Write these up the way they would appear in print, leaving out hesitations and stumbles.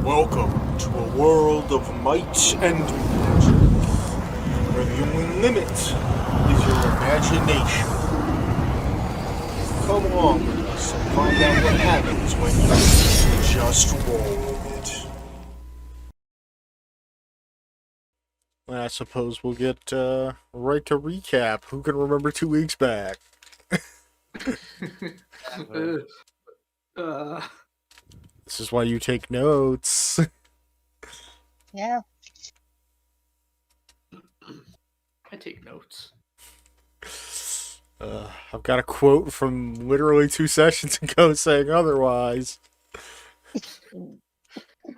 Welcome to a world of might and magic, where the only limit is your imagination. Come along with us and find out what happens when you just roll with it. I suppose we'll get right to recap. Who can remember 2 weeks back? This is why you take notes. Yeah. I take notes. I've got a quote from literally 2 sessions ago saying otherwise.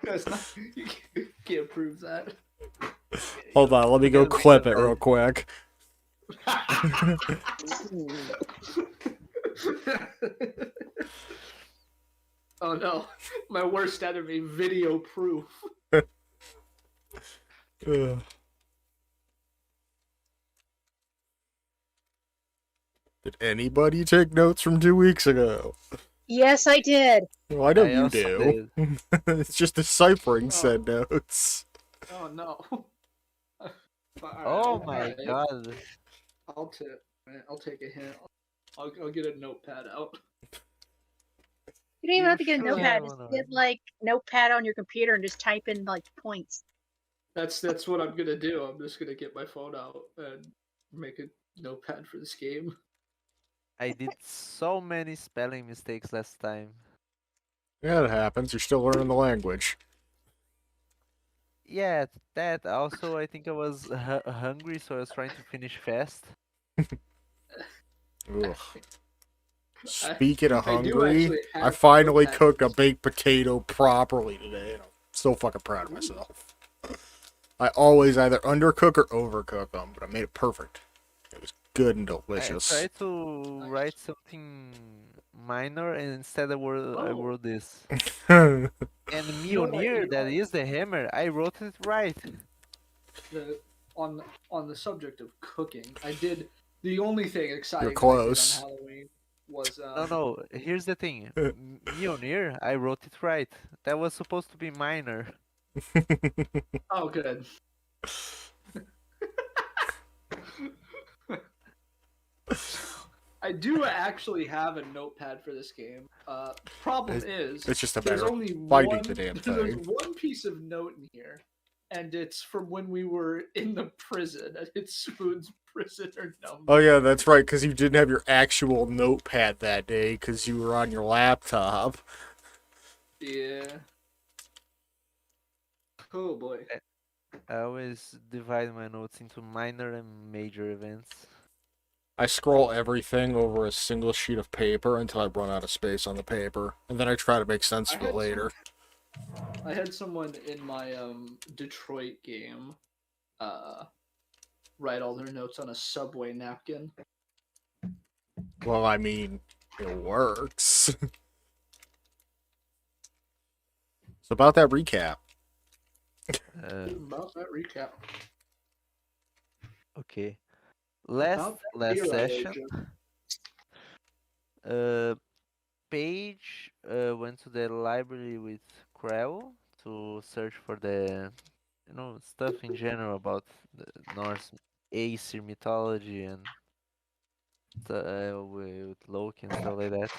That's not, you can't prove that. Hold on, let me go clip it real quick. Oh no, my worst enemy, video proof. Did anybody take notes from 2 weeks ago? Yes, I did. Well, I know I you also do. did. It's just deciphering said notes. Oh no. Oh my god. I'll take a hint. I'll get a notepad out. You don't even have to get a sure notepad. have Just one get already? like notepad on your computer and just type in like points. That's what I'm gonna do. I'm just gonna get my phone out and make a notepad for this game. I did so many spelling mistakes last time. Yeah, it happens. You're still learning the language. Yeah, that also I think I was hungry, so I was trying to finish fast. Ugh. Speaking of I do hungry, actually I have finally notepad. cooked a baked potato properly today, and I'm so fucking proud of myself. I always either undercook or overcook them, but I made it perfect. It was good and I delicious. tried to write something minor, and instead I wrote this. And You know what Mjolnir, that is the hammer. I wrote it right. On the subject of cooking, I did the only thing exciting You're that I did close. on Halloween was No. Here's the thing. Mjolnir, I wrote it right. That was supposed to be minor. oh good. I do actually have a notepad for this game. Problem is, It's just a there's matter of only finding one. the damn There's thing. one piece of note in here, and it's from when we were in the prison. It's Spoon's prisoner number. Oh yeah, that's right, because you didn't have your actual notepad that day because you were on your laptop. Yeah. Oh boy. I always divide my notes into minor and major events. I scroll everything over a single sheet of paper until I run out of space on the paper, and then I try to make sense of it later. I had someone in my Detroit game write all their notes on a Subway napkin. Well, I mean, it works. So about that recap. About that recap. Okay. Last session, Paige went to the library with Krell to search for the, stuff in general about the Norse Aesir mythology and with Loki and stuff like that.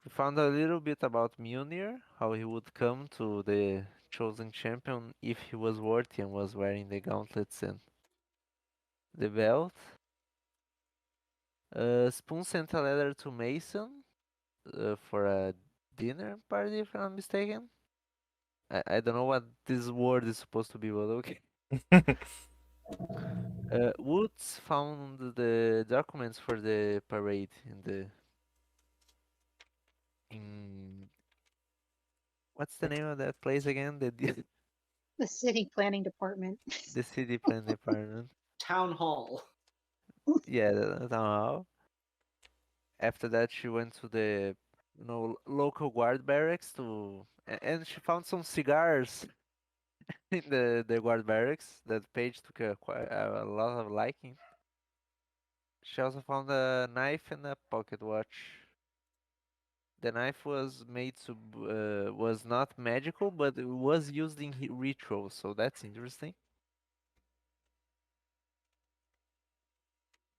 We found a little bit about Mjolnir, how he would come to the chosen champion if he was worthy and was wearing the gauntlets and the belt. Spoon sent a letter to Mason for a dinner party, if I'm not mistaken. I don't know what this word is supposed to be, but okay. Woods found the documents for the parade in what's the name of that place again? The city planning department. The city plan department. Town hall. Yeah, the town hall. After that, she went to the local guard barracks and she found some cigars in the guard barracks that Paige took a lot of liking. She also found a knife and a pocket watch. The knife was made to was not magical, but it was used in rituals, so that's interesting.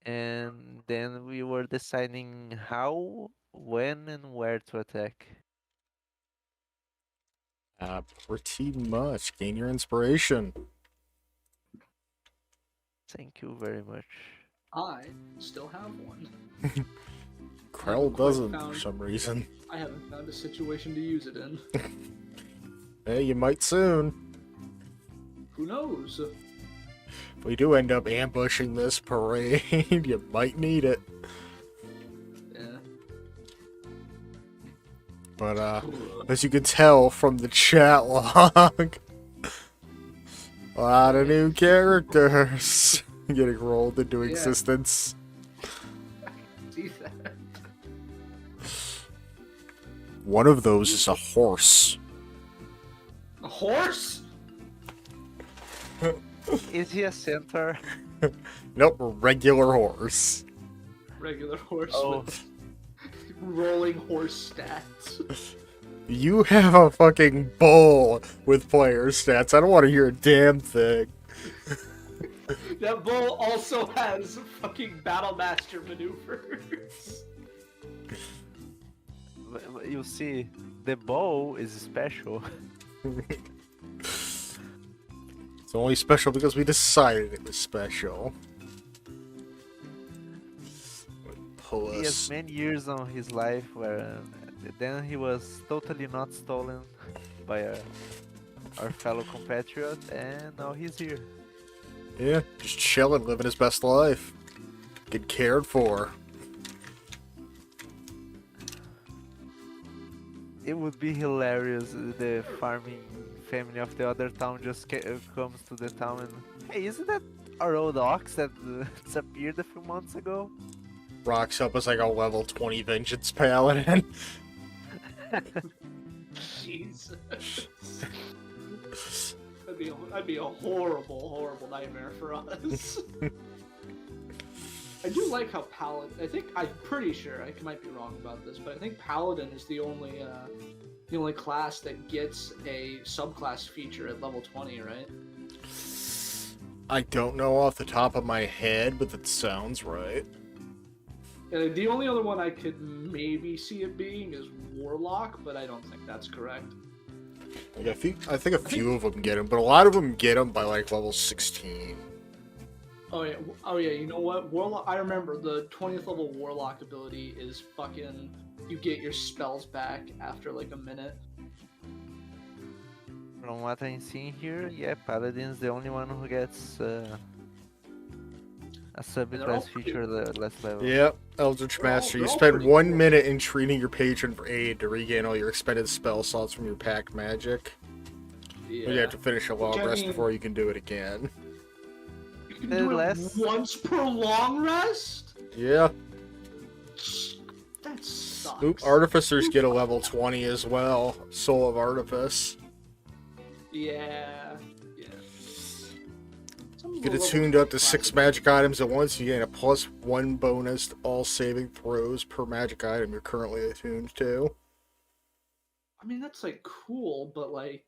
And then we were deciding how, when, and where to attack. Pretty much. Gain your inspiration. Thank you very much. I still have one. Krell quite doesn't for found- some reason. I haven't found a situation to use it in. Hey, you might soon. Who knows? If we do end up ambushing this parade, you might need it. Yeah. But, as you can tell from the chat log, a lot of new characters getting rolled into Yeah. existence. See that? One of those is a horse. A horse? Is he a centaur? Nope, a regular horse. Regular horse Oh. with rolling horse stats. You have a fucking bull with player stats. I don't want to hear a damn thing. That bull also has fucking battle master maneuvers. You see, the bow is special. It's only special because we decided it was special. Pull He has us. many years on his life where then he was totally not stolen by our fellow compatriot, and now he's here. Yeah, just chilling, living his best life. Get cared for. It would be hilarious. The farming family of the other town just comes to the town and, hey, isn't that our old ox that disappeared a few months ago? Rocks up as like a level 20 Vengeance Paladin. Jesus. That'd be a horrible, horrible nightmare for us. I do like how Paladin. I'm pretty sure I might be wrong about this, but I think Paladin is the only class that gets a subclass feature at level 20, right? I don't know off the top of my head, but that sounds right. The only other one I could maybe see it being is Warlock, but I don't think that's correct. Like, I think a few of them get them, but a lot of them get them by like level 16. Oh yeah. You know what? Warlock. I remember the 20th level Warlock ability is fucking. You get your spells back after like a minute. From what I'm seeing here, yeah, Paladin's the only one who gets a all subclass pretty- feature less level. Yep, Eldritch They're all- Master. You they're all spend pretty 1 cool. minute entreating your patron for aid to regain all your expended spell slots from your packed magic. Yeah. But you have to finish a long Which, I rest mean- before you can do it again. You can The do it less- once per long rest. Yeah. That sucks. Oop, Artificers get a level 20 as well. Soul of Artifice. Yeah. Some You of get the level attuned up to 20 6 classes- magic items at once. You gain a +1 bonus to all saving throws per magic item you're currently attuned to. I mean, that's like cool, but like.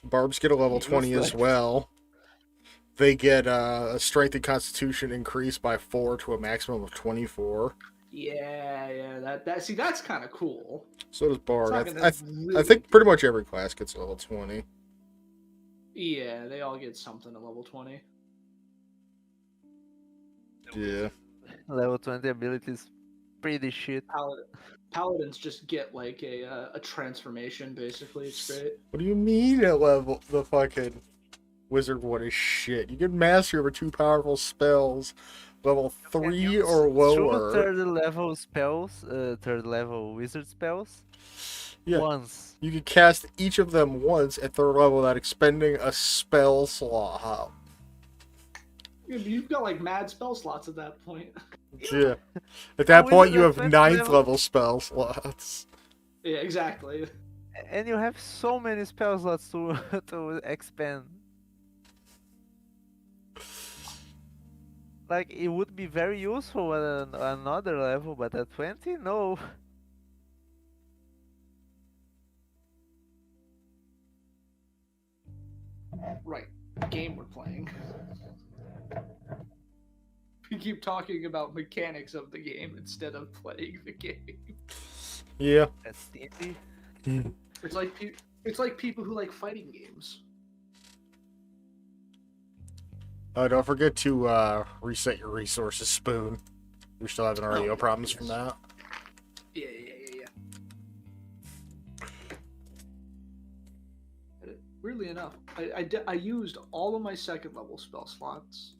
Barbs get a level Useless. 20 as well. They get a strength and constitution increase by 4 to a maximum of 24. Yeah, that see, that's kind of cool. So does It's Bard. not I gonna really- think pretty much every class gets a level 20. Yeah, they all get something at level 20. Yeah. Level 20 abilities, pretty shit. Paladins just get like a transformation, basically. It's great. What do you mean at level the fucking wizard one is shit? You can master over 2 powerful spells, level 3 or Two lower. third level spells, third level wizard spells. Yeah. Once. You can cast each of them once at 3rd level without expending a spell slot. You've got like mad spell slots at that point. Yeah. At that How point, is it you at have 20th 9th level? level spell slots. Yeah, exactly. And you have so many spell slots to to expand. Like, it would be very useful at another level, but at 20, no. Right. Game we're playing. We keep talking about mechanics of the game instead of playing the game. Yeah. That's D&D. It's like people who like fighting games. Don't forget to reset your resources, Spoon. You're still having audio problems from that. Yeah. Weirdly enough, I used all of my second level spell slots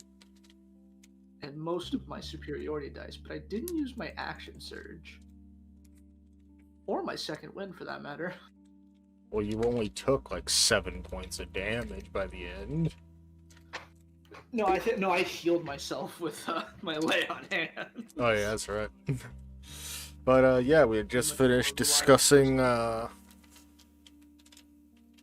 and most of my superiority dice, but I didn't use my action surge. Or my second wind for that matter. Well, you only took like 7 points of damage by the end. No, I healed myself with my lay on hand. Oh yeah, that's right. But yeah, we had just finished discussing,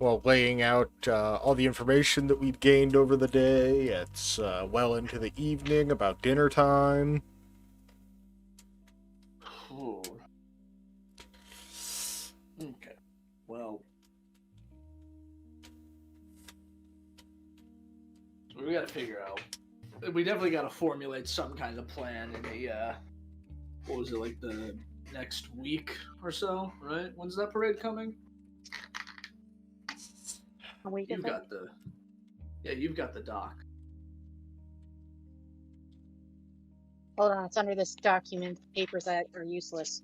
laying out all the information that we'd gained over the day. It's well into the evening, about dinner time. Ooh. Okay. Well, we gotta figure out. We definitely gotta formulate some kind of plan in the what was it, like the next week or so, right? When's that parade coming? A week, You've got the doc. Hold on, it's under this document. Papers that are useless.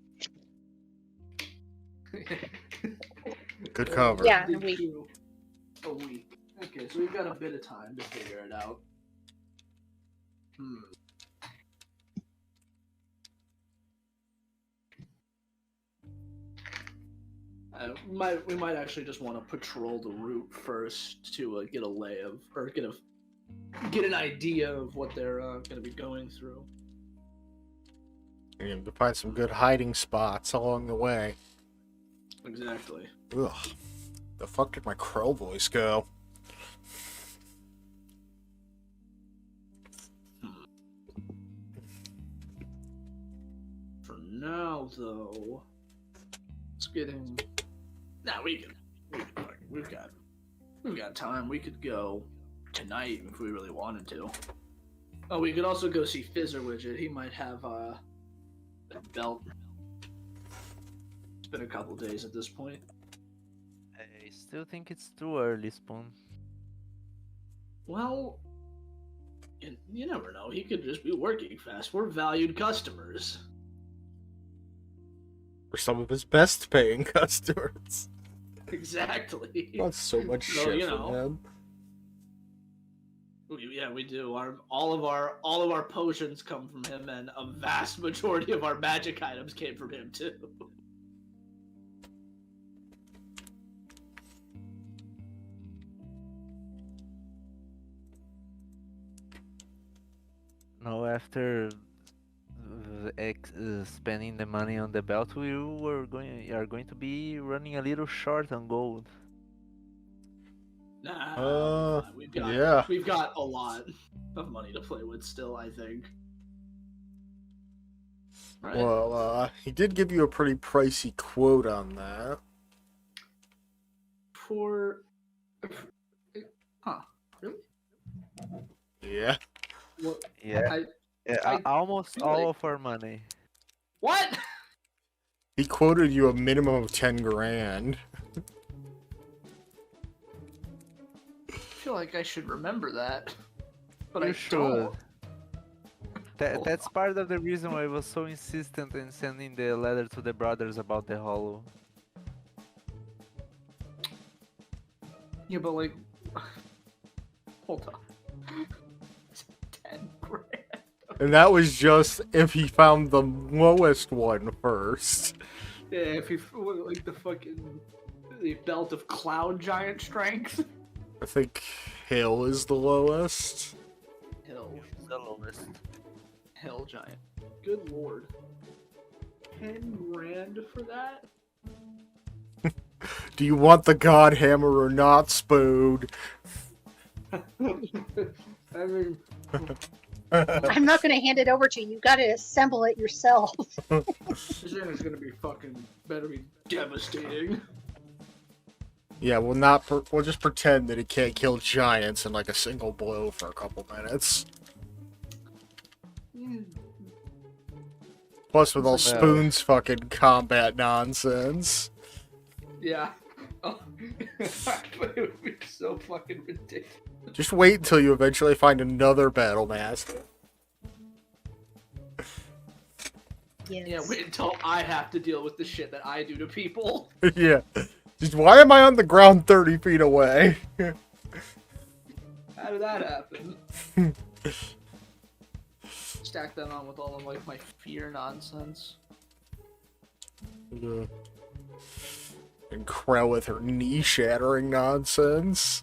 Good cover. Yeah, a week. A week. Okay, so we've got a bit of time to figure it out. We might actually just want to patrol the route first to get a lay of, or get an idea of what they're going to be going through. You're gonna find some good hiding spots along the way. Exactly. Ugh. The fuck did my crow voice go? For now, though, it's getting. Nah, we've got time. We could go tonight if we really wanted to. Oh, we could also go see Fizzer Widget. He might have a belt. It's been a couple days at this point. I still think it's too early, Spoon. Well, you never know. He could just be working fast. We're valued customers. For some of his best paying customers. Exactly. Not so much shit from him. Yeah, we do. All of our potions come from him, and a vast majority of our magic items came from him too. No, after spending the money on the belt, we are going to be running a little short on gold. Nah, yeah. We've got a lot of money to play with still, I think. Right? Well, he did give you a pretty pricey quote on that. Huh? Really? Yeah. Well, Yeah. I almost feel all like- of our money. What? He quoted you a minimum of 10 grand. I feel like I should remember that, but You I should. don't. That's part of the reason why I was so insistent in sending the letter to the brothers about the hollow. Yeah, but like, hold on. 10 grand. And that was just if he found the lowest one first. Yeah, if you like the belt of cloud giant strength. I think Hill is the lowest. The lowest. Hell giant. Good lord. 10 grand for that? Do you want the God Hammer or not, Spoon? I mean, I'm not going to hand it over to you. You got to assemble it yourself. this thing is gonna be better be devastating. Yeah, we'll just pretend that it can't kill giants in like a single blow for a couple minutes. Yeah. Plus, with all It's like- Spoon's fucking combat nonsense. Yeah. Oh. But it would be so fucking ridiculous. Just wait until you eventually find another battle master. Yes. Yeah, wait until I have to deal with the shit that I do to people. Yeah. Just why am I on the ground 30 feet away? How did that happen? Stack that on with all of like my fear nonsense. And Krell with her knee-shattering nonsense.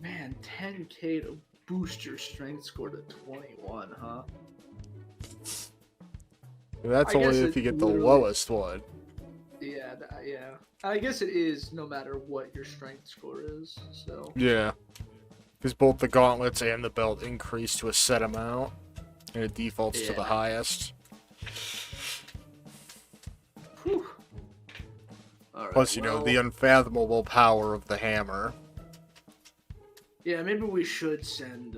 Man, 10k to boost your strength score to 21, huh? That's I guess only if it you get the literally- lowest one. Yeah, yeah. I guess it is no matter what your strength score is, so. Yeah. Because both the gauntlets and the belt increase to a set amount. And it defaults to the Yeah. highest. Whew. All right, Plus, you know, the well, unfathomable power of the hammer. yeah, maybe we should send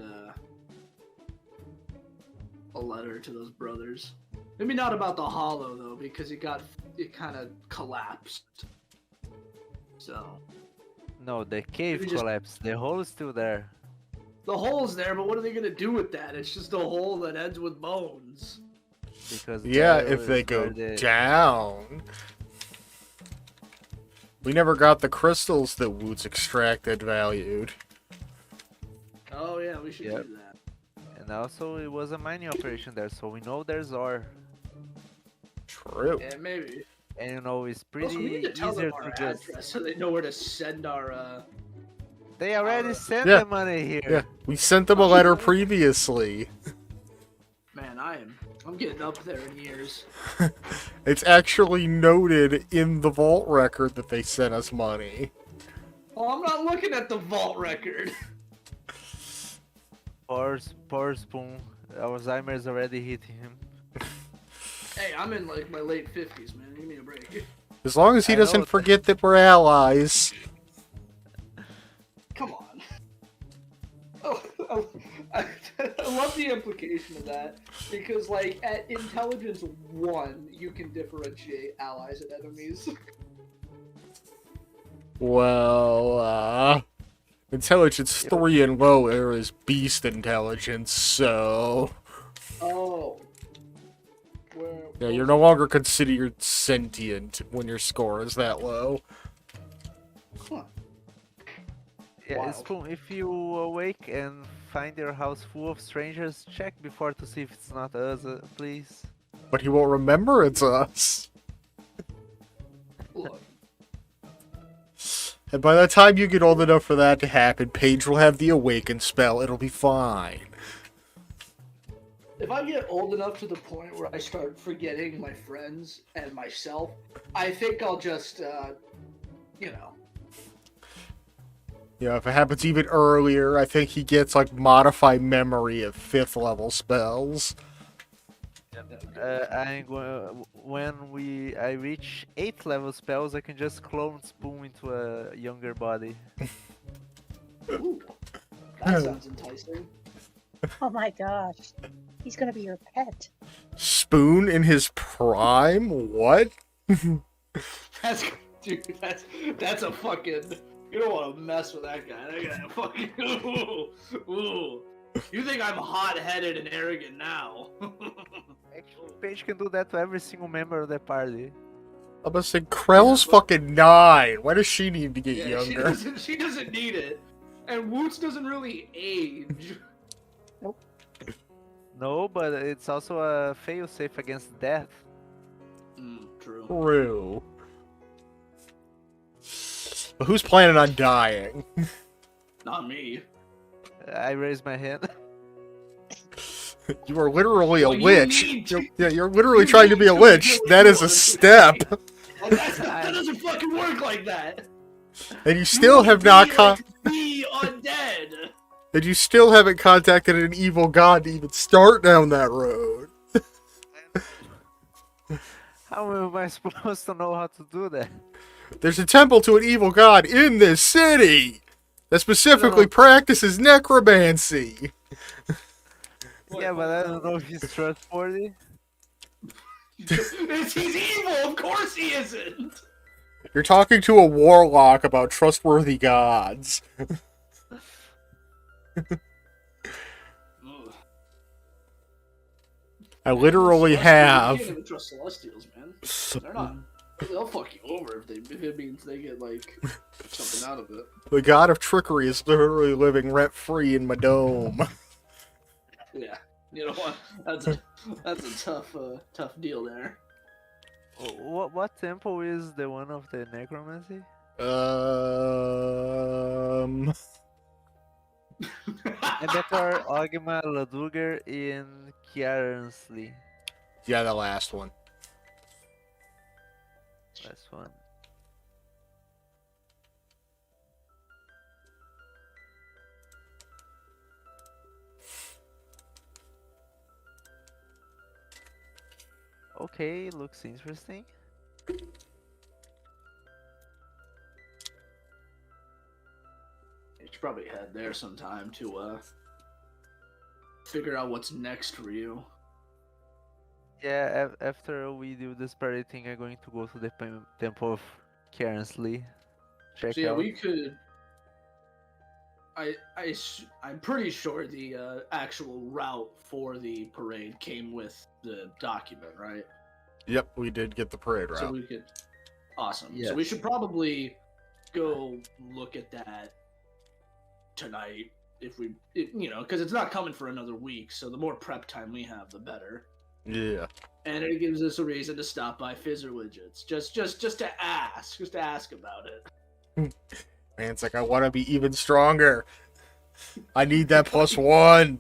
a letter to those brothers. Maybe not about the hollow though, because it kind of collapsed. So No, the cave Maybe just- collapsed. The hole is still there. the hole's there, but what are they gonna do with that? It's just a hole that ends with bones. Because Yeah, there if they is go where the- down. We never got the crystals that Woots extracted valued. Oh yeah, we should Yep. do that. And also, it was a mining operation there, so we know there's ore. True. Yeah, maybe. And you know, it's pretty Also, we need to tell easier them our to just. address so they know where to send our. They already our- sent Yeah. the money here. Yeah, we sent them a letter previously. Man, I'm getting up there in years. It's actually noted in the vault record that they sent us money. Oh, I'm not looking at the vault record. Poor Spoon. Alzheimer's already hitting him. Hey, I'm in like my late 50s, man. Give me a break. As long as he I know doesn't that- forget that we're allies. Come on. Oh, I love the implication of that because, like, at intelligence 1, you can differentiate allies and enemies. Well, intelligence 3 and lower is beast intelligence, so... Oh. Where, Yeah, you're no longer considered sentient when your score is that low. Huh. Yeah, Wild. Spoon, if you awake and find your house full of strangers, check before to see if it's not us, please. But he won't remember it's us. Look. And by the time you get old enough for that to happen, Paige will have the awaken spell. It'll be fine. If I get old enough to the point where I start forgetting my friends and myself, I think I'll just, you know. Yeah, if it happens even earlier, I think he gets, like, modify memory of 5th level spells. I'm going when I reach 8th level spells, I can just clone Spoon into a younger body. Ooh, that sounds enticing. Oh my gosh. He's gonna be your pet. Spoon in his prime? What? That's, dude, that's a fucking. You don't want to mess with that guy. That guy fucking. Ooh. You think I'm hot-headed and arrogant now? Actually, Paige can do that to every single member of the party. I'm gonna say, Krell's fucking 9. Why does she need to get Yeah, younger? she doesn't need it. And Woots doesn't really age. No, but it's also a failsafe against death. True. True. But who's planning on dying? Not me. I raise my hand. You are literally a Well, you lich. need to- You're literally you trying to need be a to lich. kill That is a everyone. step. And that doesn't fucking work like that. And you still have not be undead. and you still haven't contacted an evil god to even start down that road. How am I supposed to know how to do that? There's a temple to an evil god in this city that specifically know. practices necromancy. Yeah, but I don't know if he's trustworthy. He's evil. Of course he isn't. You're talking to a warlock about trustworthy gods. Ugh. I literally You have. can't even trust Celestials, man. They're not. They'll fuck you over if it means they get like something out of it. The god of trickery is literally living rent free in my dome. Yeah, you know what? That's a tough deal there. What temple is the one of the necromancy? Abator, Ogma, Laduger, and Kiaransley. Yeah, the last one. Last one. Okay, looks interesting. You should probably head there sometime to figure out what's next for you. Yeah, after we do this party thing, I'm going to go to the temple of Kiaransley. Check So yeah, out. we could. I'm pretty sure the actual route for the parade came with the document, right? Yep, we did get the parade route. So we could. Awesome. Yes. So we should probably go look at that tonight if we, because it's not coming for another week. So the more prep time we have, the better. Yeah. And it gives us a reason to stop by Fizzer Widgets, just to ask about it. Man, it's like I want to be even stronger. I need that +1.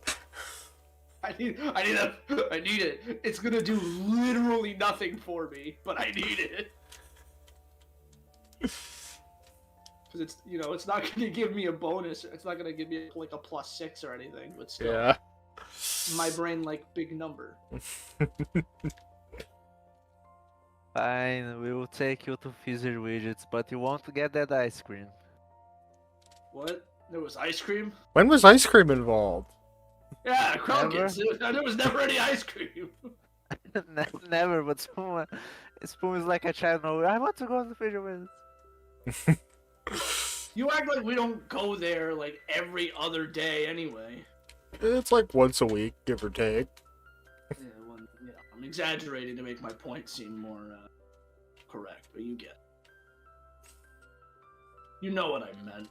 I need it. It's gonna do literally nothing for me, but I need it. Because it's not gonna give me a bonus. It's not gonna give me like a +6 or anything. But still, Yeah. my brain like big number. Fine, we will take you to Fizzer Widgets, but you won't get that ice cream. What? There was ice cream? When was ice cream involved? Yeah, Krokets. There was never any ice cream. Never, but Spoon is like a child. No, I want to go to Fizzer Widgets. You act like we don't go there like every other day anyway. It's like once a week, give or take. Yeah, well, I'm exaggerating to make my point seem more correct, but you get it. You know what I meant.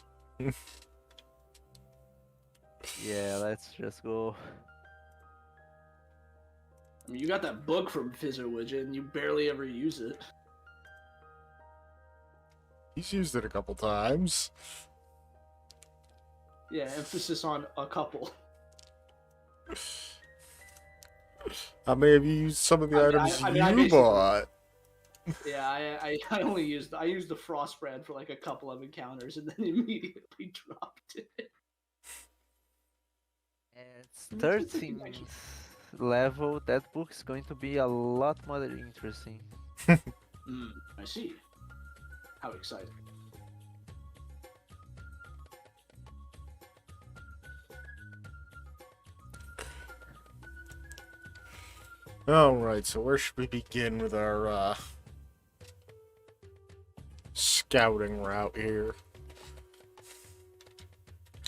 Yeah, let's just go. I mean, you got that book from Fizzer Widget, and you barely ever use it. He's used it a couple times. Yeah, emphasis on a couple. I may have used some of the items I you basically- bought. Yeah, I only used the frost brand for like a couple of encounters, and then immediately dropped it. It's 13th level. That book is going to be a lot more interesting. I see. How exciting. Alright, so where should we begin with our scouting route here?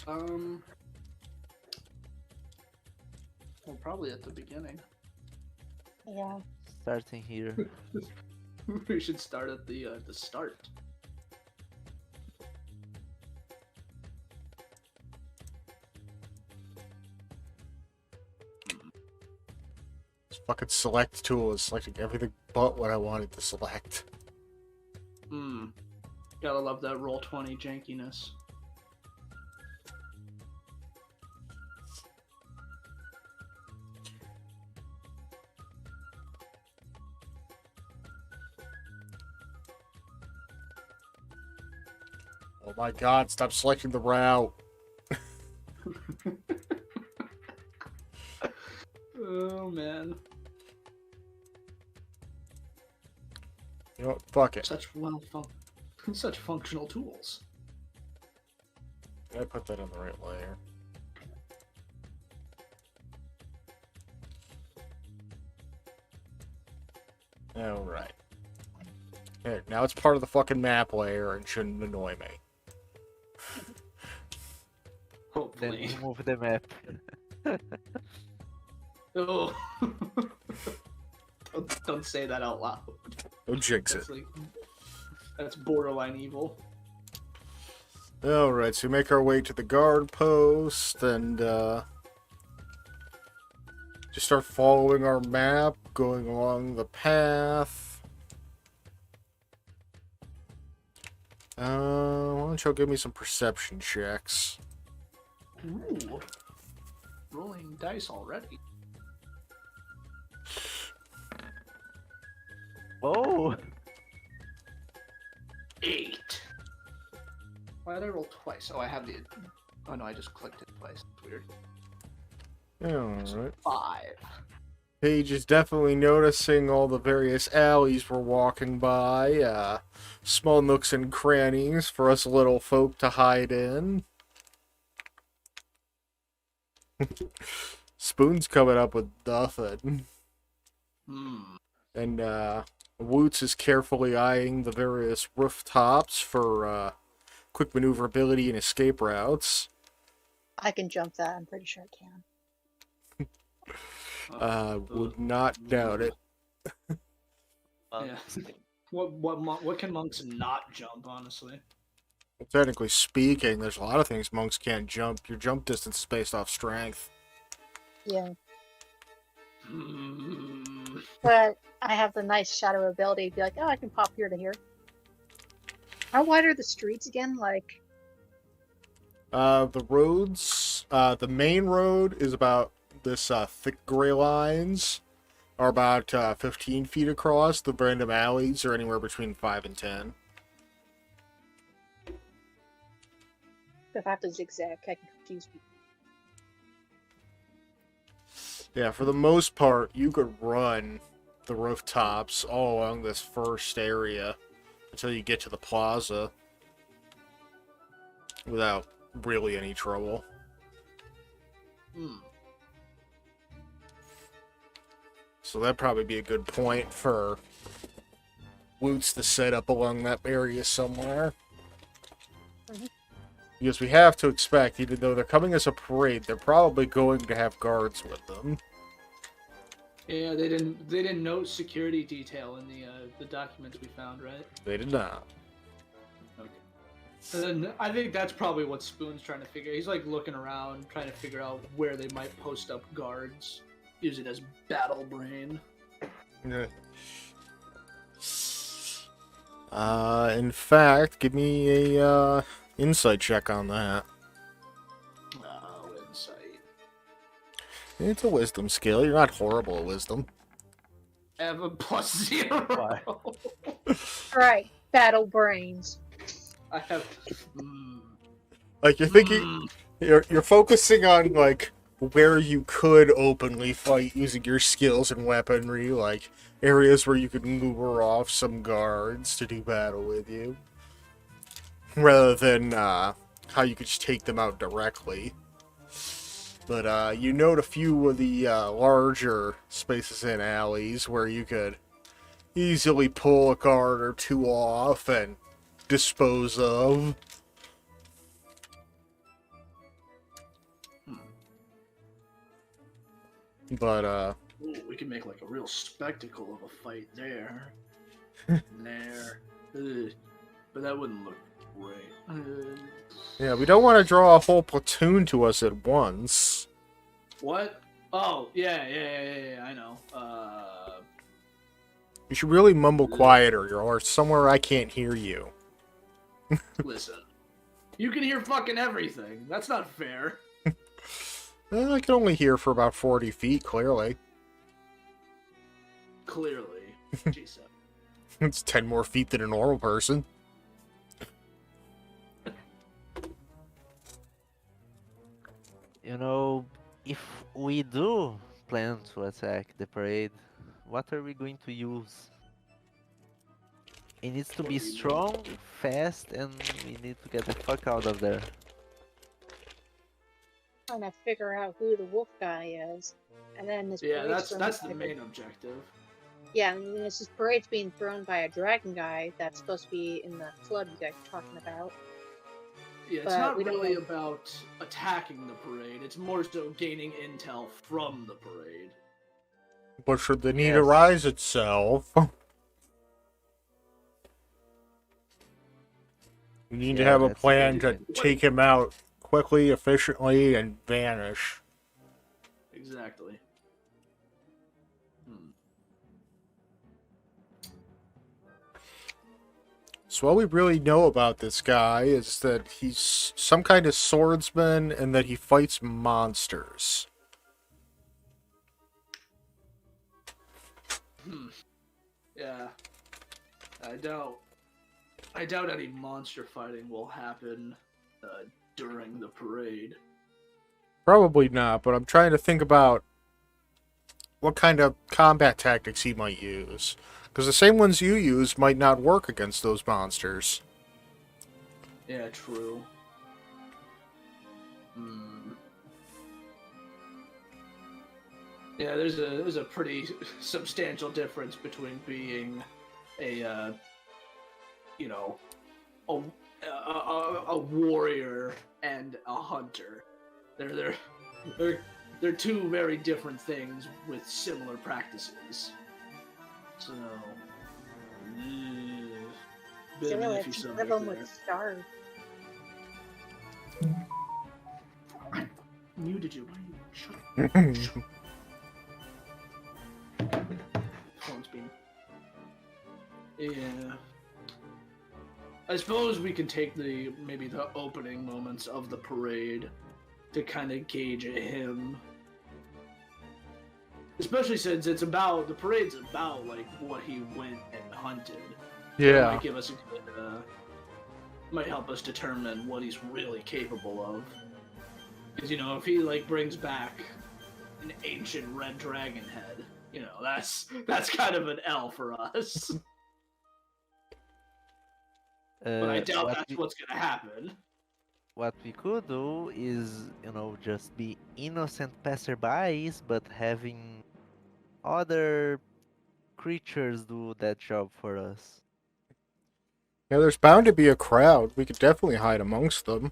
Well, probably at the beginning. Yeah. Starting here. We should start at the start. This fucking select tool is selecting everything but what I wanted to select. Gotta love that Roll20 jankiness. Oh my god, stop selecting the route. Oh man. You know what? Fuck it. Such functional tools. I put that on the right layer. Alright. There, now it's part of the fucking map layer and shouldn't annoy me. Then Hopefully. remove the map. Oh. don't say that out loud. Don't jinx it. That's like, that's borderline evil. Alright, so we make our way to the guard post and just start following our map, going along the path. Why don't you give me some perception checks? Ooh. Rolling dice already. Oh! 8. Why did I roll twice? Oh, I have the... Oh no, I just clicked it twice. It's weird. Alright. 5. Paige is definitely noticing all the various alleys we're walking by, small nooks and crannies for us little folk to hide in. Spoon's coming up with nothing. And, Woots is carefully eyeing the various rooftops for, quick maneuverability and escape routes. I can jump that. I'm pretty sure I can. Would not doubt it. Yeah. What can monks not jump, honestly? Technically speaking, there's a lot of things monks can't jump. Your jump distance is based off strength. Yeah. Hmm. But I have the nice shadow ability to be like, oh, I can pop here to here. How wide are the streets again? Like, The roads, the main road is about this, thick gray lines are about, 15 feet across. The random alleys are anywhere between 5 and 10. if I have to zigzag, I can confuse people. Yeah, for the most part, you could run the rooftops all along this first area until you get to the plaza without really any trouble. So that'd probably be a good point for Woots to set up along that area somewhere. Because we have to expect, even though they're coming as a parade, they're probably going to have guards with them. Yeah, they didn't note security detail in the documents we found, right? They did not. Okay. And then I think that's probably what Spoon's trying to figure. He's like looking around, trying to figure out where they might post up guards. Use it as battle brain. In fact, give me a insight check on that. Oh, insight. It's a wisdom skill. You're not horrible at wisdom. I have a +0. Why? Alright, battle brains. I have. Like you're thinking, you're focusing on like where you could openly fight using your skills and weaponry, like areas where you could lure off some guards to do battle with you, rather than how you could just take them out directly. But you note a few of the larger spaces and alleys where you could easily pull a guard or two off and dispose of. But Ooh, we can make like a real spectacle of a fight there. There. Ugh. But that wouldn't look great. yeah, we don't want to draw a whole platoon to us at once. What? Oh, yeah, I know. You should really mumble quieter, or somewhere I can't hear you. Listen. You can hear fucking everything. That's not fair. I can only hear for about 40 feet, clearly. Clearly. Jesus. It's 10 more feet than a normal person. You know, if we do plan to attack the parade, what are we going to use? It needs to What be do you mean? strong, fast, and we need to get the fuck out of there. Trying to figure out who the wolf guy is, and then this Yeah, parade's that's the main objective. Yeah, and then this parade's being thrown by a dragon guy that's supposed to be in the club you guys are talking about. Yeah, it's But not we don't really know. about attacking the parade. It's more so gaining intel from the parade. But should the need Yes. arise itself, you need to Yeah, have a that's plan to good. take him out quickly, efficiently, and vanish. Exactly. So all we really know about this guy is that he's some kind of swordsman and that he fights monsters. Yeah. I doubt any monster fighting will happen during the parade. Probably not, but I'm trying to think about what kind of combat tactics he might use. Because the same ones you use might not work against those monsters. Yeah, true. Hmm. Yeah, there's a pretty substantial difference between being a you know a warrior and a hunter. They're two very different things with similar practices. So, bit of an iffy Live subject them there. with stars. I muted you. Why are you shut up? Phone's being. Yeah. I suppose we can take maybe the opening moments of the parade to kind of gauge him. Especially since the parade's about like what he went and hunted. It Yeah. might give us a good, might help us determine what he's really capable of. Because if he like brings back an ancient red dragon head, that's kind of an L for us. But I doubt that's what's gonna happen. What we could do is, just be innocent passerbys, but having other creatures do that job for us. Yeah, there's bound to be a crowd. We could definitely hide amongst them.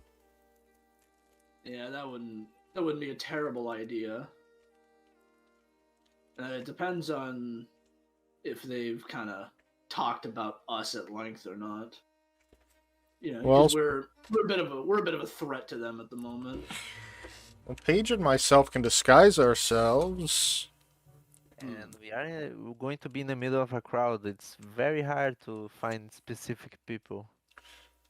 Yeah, that wouldn't be a terrible idea. It depends on if they've kind of talked about us at length or not. Well, because we're a bit of a threat to them at the moment. Well, Paige and myself can disguise ourselves. And we're going to be in the middle of a crowd. It's very hard to find specific people.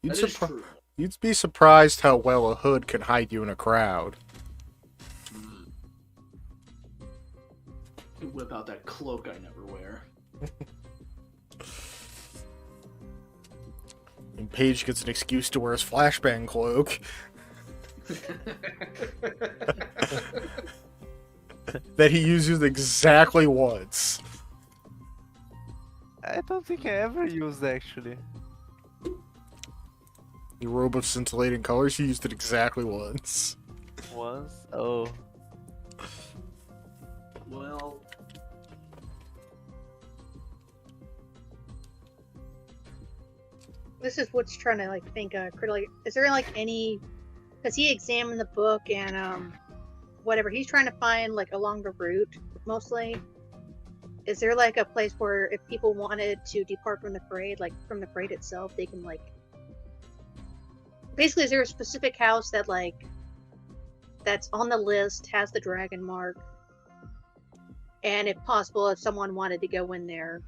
That is true. You'd be surprised how well a hood can hide you in a crowd. You whip out that cloak I never wear. And Paige gets an excuse to wear his flashbang cloak. That he uses exactly once. I don't think I ever used actually. Your robe of scintillating colors, you used it exactly once. Once? Oh. Well, This is what's trying to think critically. Is there any? Because he examined the book and whatever he's trying to find along the route mostly. Is there a place where if people wanted to depart from the parade, from the parade itself, they can basically, is there a specific house that that's on the list, has the dragon mark, and if possible, if someone wanted to go in there,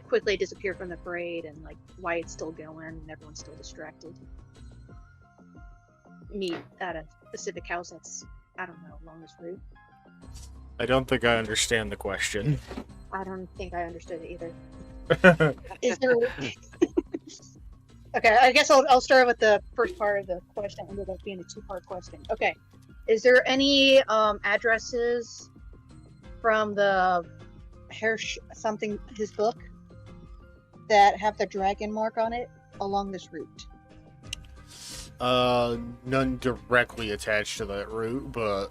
quickly disappear from the parade and why it's still going and everyone's still distracted, meet at a specific house that's, I don't know, along this route. I don't think I understand the question. I don't think I understood it either. Is there? Okay, I guess I'll start with the first part of the question. It ended up being a two-part question. Okay, is there any addresses from the his book? that have the dragon mark on it along this route? None directly attached to that route, but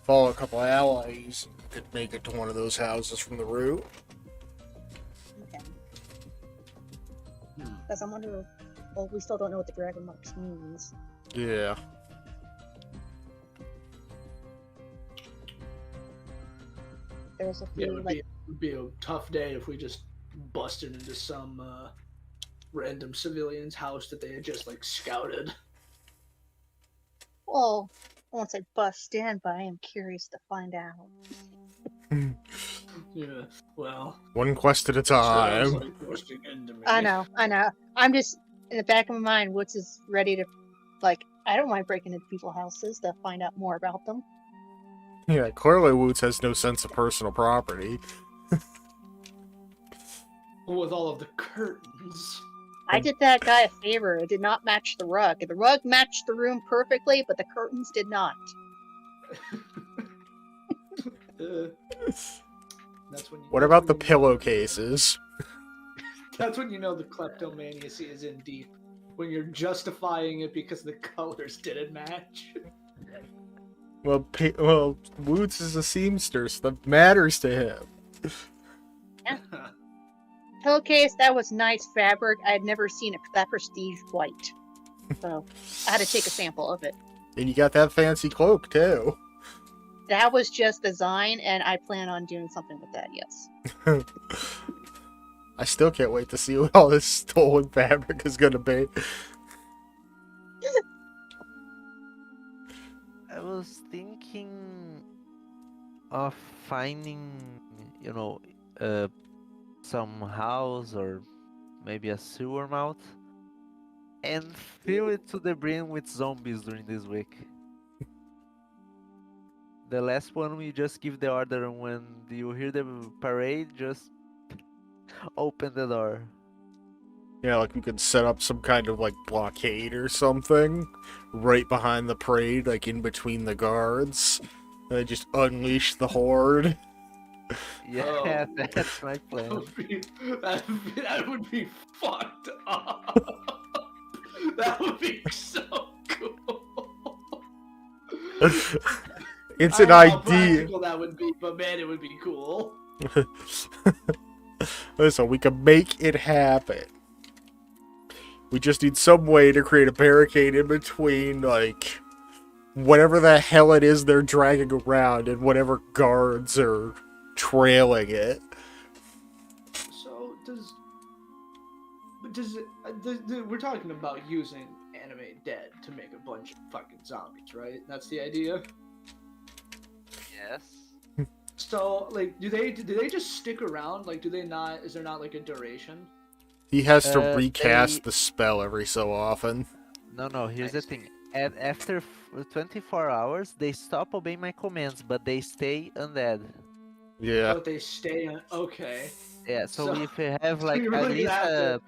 follow a couple allies, you could make it to one of those houses from the route. Okay. Because I'm wondering, well, we still don't know what the dragon marks means. Yeah. There's a Yeah, few, it would be a tough day if we just busted into some random civilian's house that they had just like scouted. well, I won't say bust in, but I am curious to find out. Yeah, well, One quest at a sounds time. like busting into me. I know. I'm just, in the back of my mind, Woods is ready to, like, I don't mind breaking into people's houses to find out more about them. Yeah, clearly Woots has no sense of personal property. With all of the curtains. I did that guy a favor. It did not match the rug. The rug matched the room perfectly, but the curtains did not. That's when. What about the pillowcases? That's when you know the kleptomania is in deep. When you're justifying it because the colors didn't match. Well, Woots is a seamster, so that matters to him. Pillowcase, that was nice fabric. I had never seen it that prestige white. So I had to take a sample of it. And you got that fancy cloak, too. That was just design, and I plan on doing something with that, yes. I still can't wait to see what all this stolen fabric is going to be. I was thinking of finding, some house or maybe a sewer mouth and fill it to the brim with zombies during this week. The last one, we just give the order, and when you hear the parade, just open the door. Yeah, like we could set up some kind of like blockade or something right behind the parade, like in between the guards, and then just unleash the horde. Yeah, that's my plan. That would be fucked up. That would be so cool. It's I an don't know how idea. practical that would be, but man, it would be cool. Listen, we can make it happen. We just need some way to create a barricade in between, like, whatever the hell it is they're dragging around and whatever guards are trailing it. So we're talking about using anime dead to make a bunch of fucking zombies, right? That's the idea. Yes. So, like, do they just stick around? Like, do they not? Is there not like a duration? He has to They- recast the spell every so often. No, here's I the see. thing. After 24 hours, they stop obeying my commands, but they stay undead. Yeah. But they stay on. Okay. Yeah, so So- if you have so like you're at really least gonna have to-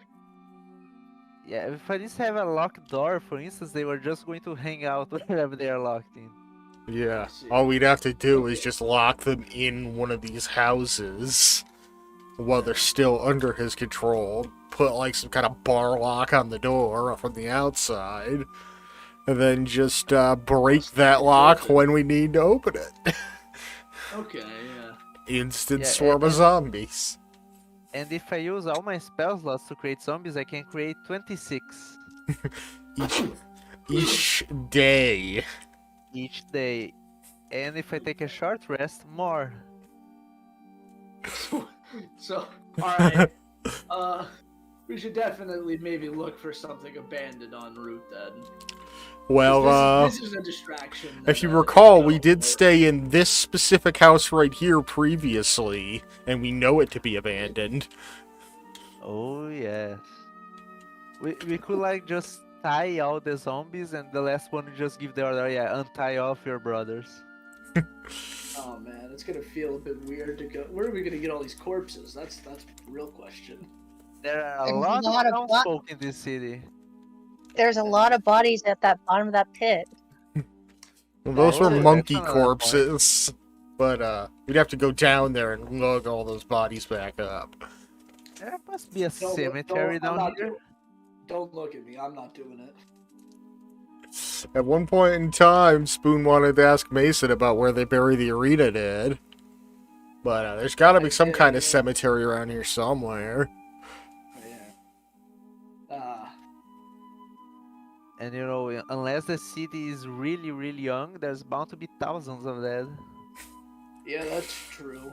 yeah, if I just have a locked door, for instance, they were just going to hang out wherever they are locked in. Yeah. I see. All we'd have to do is Okay. just lock them in one of these houses while they're still under his control. Put like some kind of bar lock on the door from the outside. And then just break that lock when we need to open it. Okay, yeah. Instant Yeah, swarm of zombies. And if I use all my spell slots to create zombies, I can create 26 Each day. each day. And if I take a short rest, more. So, alright. We should definitely maybe look for something abandoned en route then. Well, This is a distraction. if you that, recall, we no, did but- stay in this specific house right here previously, and we know it to be abandoned. Oh yes. We could like just tie all the zombies, and the last one just give the order, yeah, untie all of your brothers. Oh man, it's gonna feel a bit weird to go. Where are we gonna get all these corpses? That's the real question. There are a There's a lot lot of of townsfolk in this city. There's a lot of bodies at that bottom of that pit. Well, those Oh, were that's monkey another point. corpses. But we'd have to go down there and lug all those bodies back up. There must be a Don't look. cemetery I'm down not here. doing. Don't look at me. I'm not doing it. At one point in time, Spoon wanted to ask Mason about where they bury the arena dead. But there's got to be some kind of cemetery around here somewhere. Yeah. And you know, unless the city is really, really young, there's bound to be thousands of that. Yeah, that's true.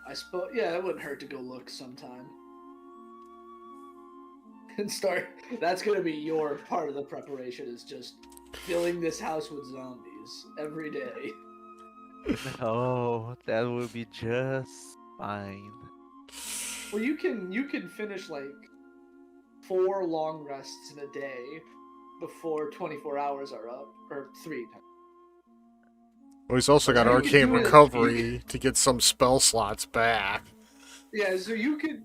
I suppose. Yeah, it wouldn't hurt to go look sometime. And start. That's gonna be your part of the preparation. Is just filling this house with zombies every day. No, that would be just fine. Well, you can finish like 4 long rests in a day before 24 hours are up, or 3. Well, he's also got You could Arcane do it- Recovery to get some spell slots back. Yeah, so you could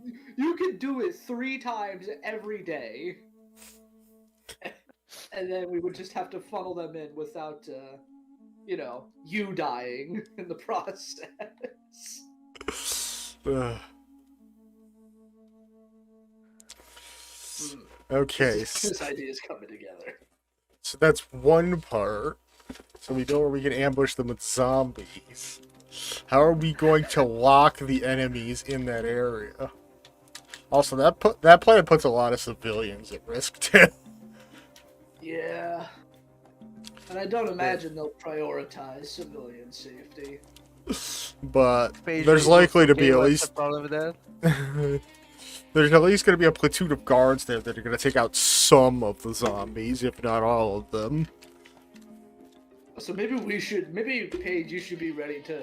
do it 3 times every day, and then we would just have to funnel them in without, you dying in the process. Ugh. Okay, This idea is coming together. so that's one part. So we know where we can ambush them with zombies. How are we going to lock the enemies in that area? Also, that planet puts a lot of civilians at risk too. Yeah. And I don't imagine they'll prioritize civilian safety. But Phage there's is likely to okay, be at what's least the problem with that? there's at least going to be a platoon of guards there that are going to take out some of the zombies, if not all of them. So maybe Paige, you should be ready to,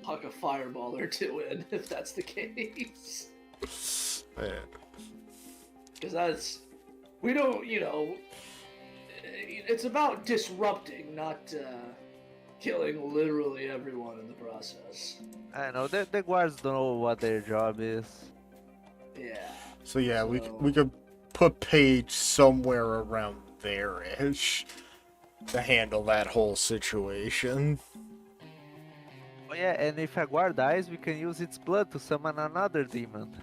huck a fireball or 2 in, if that's the case. Man. Because we don't, it's about disrupting, not killing literally everyone in the process. I know, the guards don't know what their job is. Yeah. So yeah, we could put Paige somewhere around there-ish to handle that whole situation. Oh yeah, and if a guard dies, we can use its blood to summon another demon.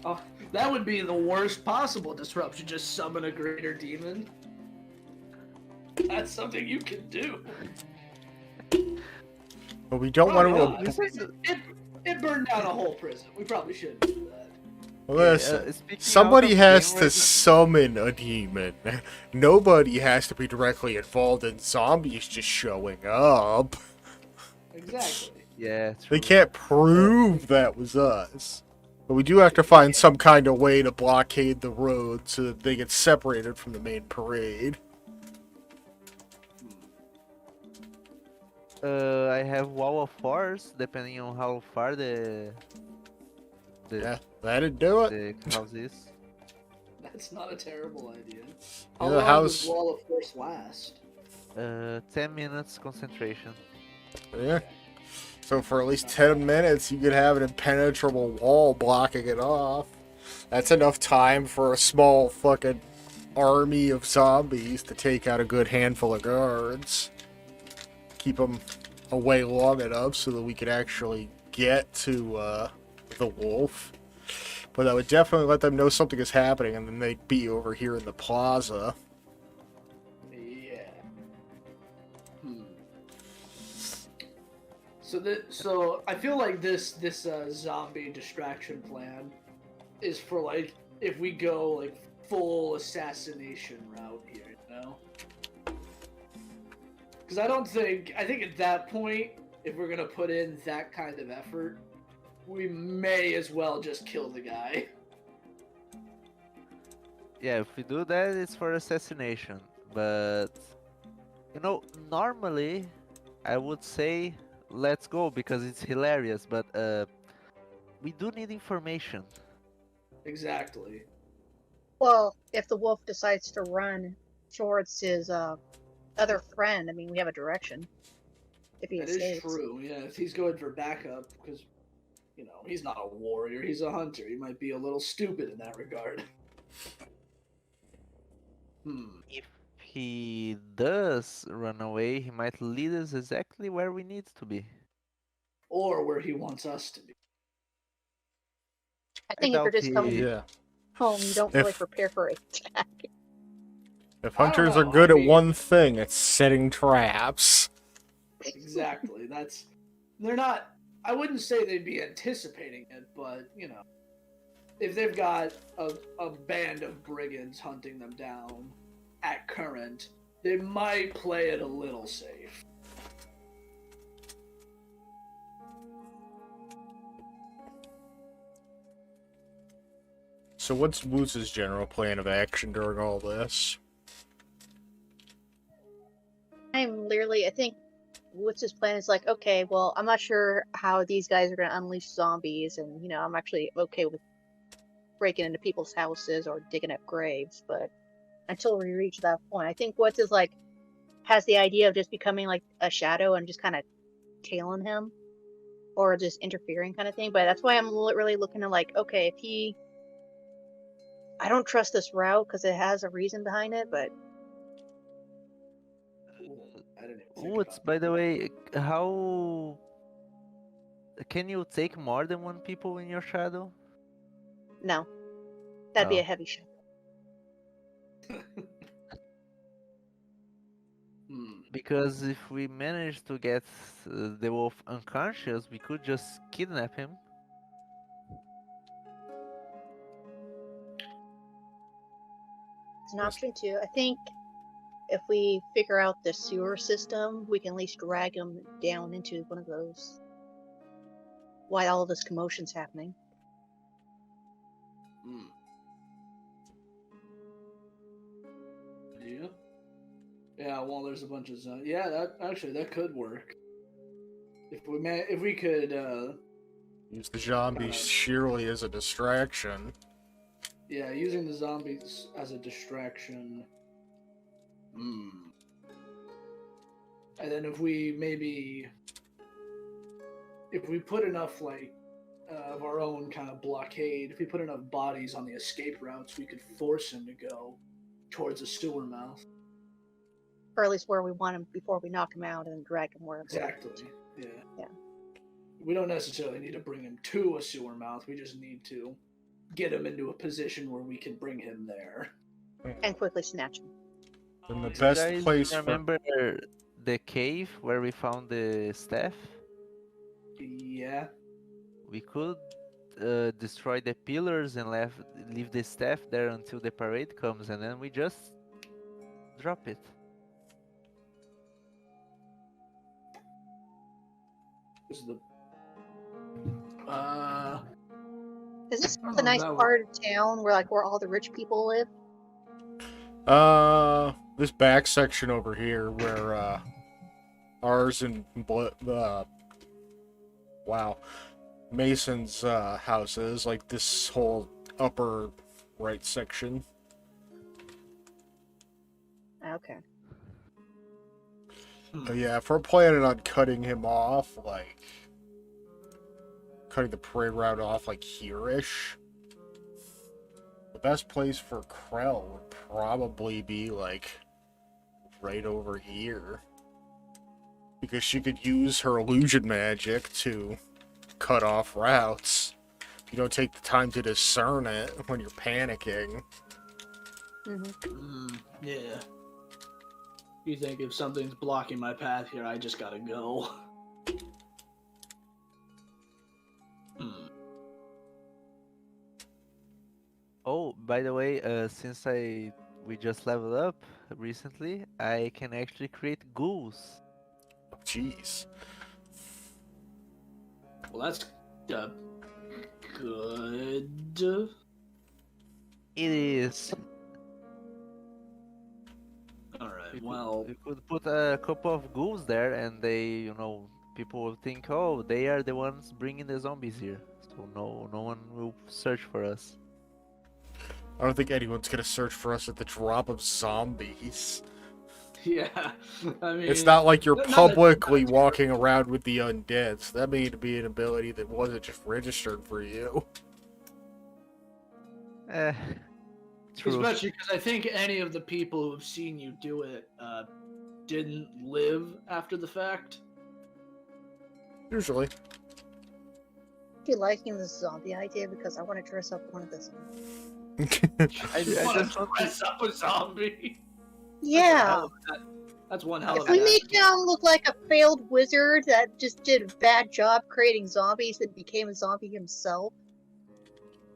Oh, that would be the worst possible disruption, just summon a greater demon. That's something you can do. But we don't want Probably to. not. It burned down a whole prison. We probably shouldn't do that. Listen, Speaking somebody out of has game to right summon a demon. Nobody has to be directly involved in zombies just showing up. Exactly. yeah, They true. can't prove that was us. But we do have to find some kind of way to blockade the road so that they get separated from the main parade. I have wall of force, depending on how far the Yeah, that'd do it. the house is. That's not a terrible idea. Yeah, How the long house- does Wall of Force last? 10 minutes concentration. Yeah. So for at least 10 minutes, you could have an impenetrable wall blocking it off. That's enough time for a small fucking army of zombies to take out a good handful of guards. Keep them away long enough so that we could actually get to the wolf. But I would definitely let them know something is happening, and then they'd be over here in the plaza. Yeah. So I feel like this zombie distraction plan is for like if we go like full assassination route here, Because I think at that point, if we're gonna put in that kind of effort, we may as well just kill the guy. Yeah, if we do that, it's for assassination. But, normally, I would say let's go because it's hilarious. But we do need information. Exactly. Well, if the wolf decides to run towards his other friend, I mean, we have a direction. If he That is escapes. true. Yeah, if he's going for backup, because he's not a warrior, he's a hunter. He might be a little stupid in that regard. If he does run away, he might lead us exactly where we need to be. or where he wants us to be. I I think if you're doubt just coming he. Yeah. home, you don't really If prepare for an attack. if I don't hunters are know, good I at mean- one thing, it's setting traps. Exactly. They're not. I wouldn't say they'd be anticipating it, but if they've got a band of brigands hunting them down at current, they might play it a little safe. So what's Woods' general plan of action during all this? I think what's his plan is like, okay, well, I'm not sure how these guys are going to unleash zombies, and I'm actually okay with breaking into people's houses or digging up graves, but until we reach that point, I think Woods is like, has the idea of just becoming like a shadow and just kind of tailing him or just interfering kind of thing. But that's why I'm really looking at like, okay, I don't trust this route because it has a reason behind it, but I didn't even think Woods, about by the way, how can you take more than one people in your shadow? no, that'd be Oh. a heavy shot. that. Because if we manage to get the wolf unconscious, we could just kidnap him. It's an option too. I think if we figure out the sewer system, we can at least drag him down into one of those while all this commotion's happening. Yeah. Yeah. Well, there's a bunch of yeah. That could work. If we could Use the zombies sheerly as a distraction. yeah, using the zombies as a distraction. And then if we put enough of our own kind of blockade, if we put enough bodies on the escape routes, we could force him to go towards a sewer mouth. Or at least where we want him before we knock him out and drag him wherever. Exactly. Yeah. Yeah. We don't necessarily need to bring him to a sewer mouth. We just need to get him into a position where we can bring him there. And quickly snatch him. And the You best guys place for remember the cave where we found the staff? Yeah. We could destroy the pillars and leave the staff there until the parade comes, and then we just drop it. Is the Is this I don't the know if nice that would- part of town where all the rich people live? this back section over here where ours and wow, Mason's house is, like this whole upper right section. Okay. But yeah, if we're planning on cutting him off, like cutting the parade route off like here-ish, the best place for Krell would probably be like right over here. Because she could use her illusion magic to cut off routes. If you don't take the time to discern it when you're panicking. Yeah. You think if something's blocking my path here, I just gotta go. Oh, by the way, since we just leveled up recently, I can actually create ghouls. Jeez. Well, that's good. It is. Alright, well... We could put a couple of ghouls there, and people will think, oh, they are the ones bringing the zombies here. So no one will search for us. I don't think anyone's gonna search for us at the drop of zombies. Yeah, I mean... It's not like you're not that- publicly walking around with the undead, so that may be an ability that wasn't just registered for you. True. Especially because I think any of the people who have seen you do it didn't live after the fact. Usually. actually liking this zombie idea because I want to dress up one of this. I just want to. dress up a zombie. Yeah. That's one hell If of we an make attitude. him look like a failed wizard that just did a bad job creating zombies and became a zombie himself,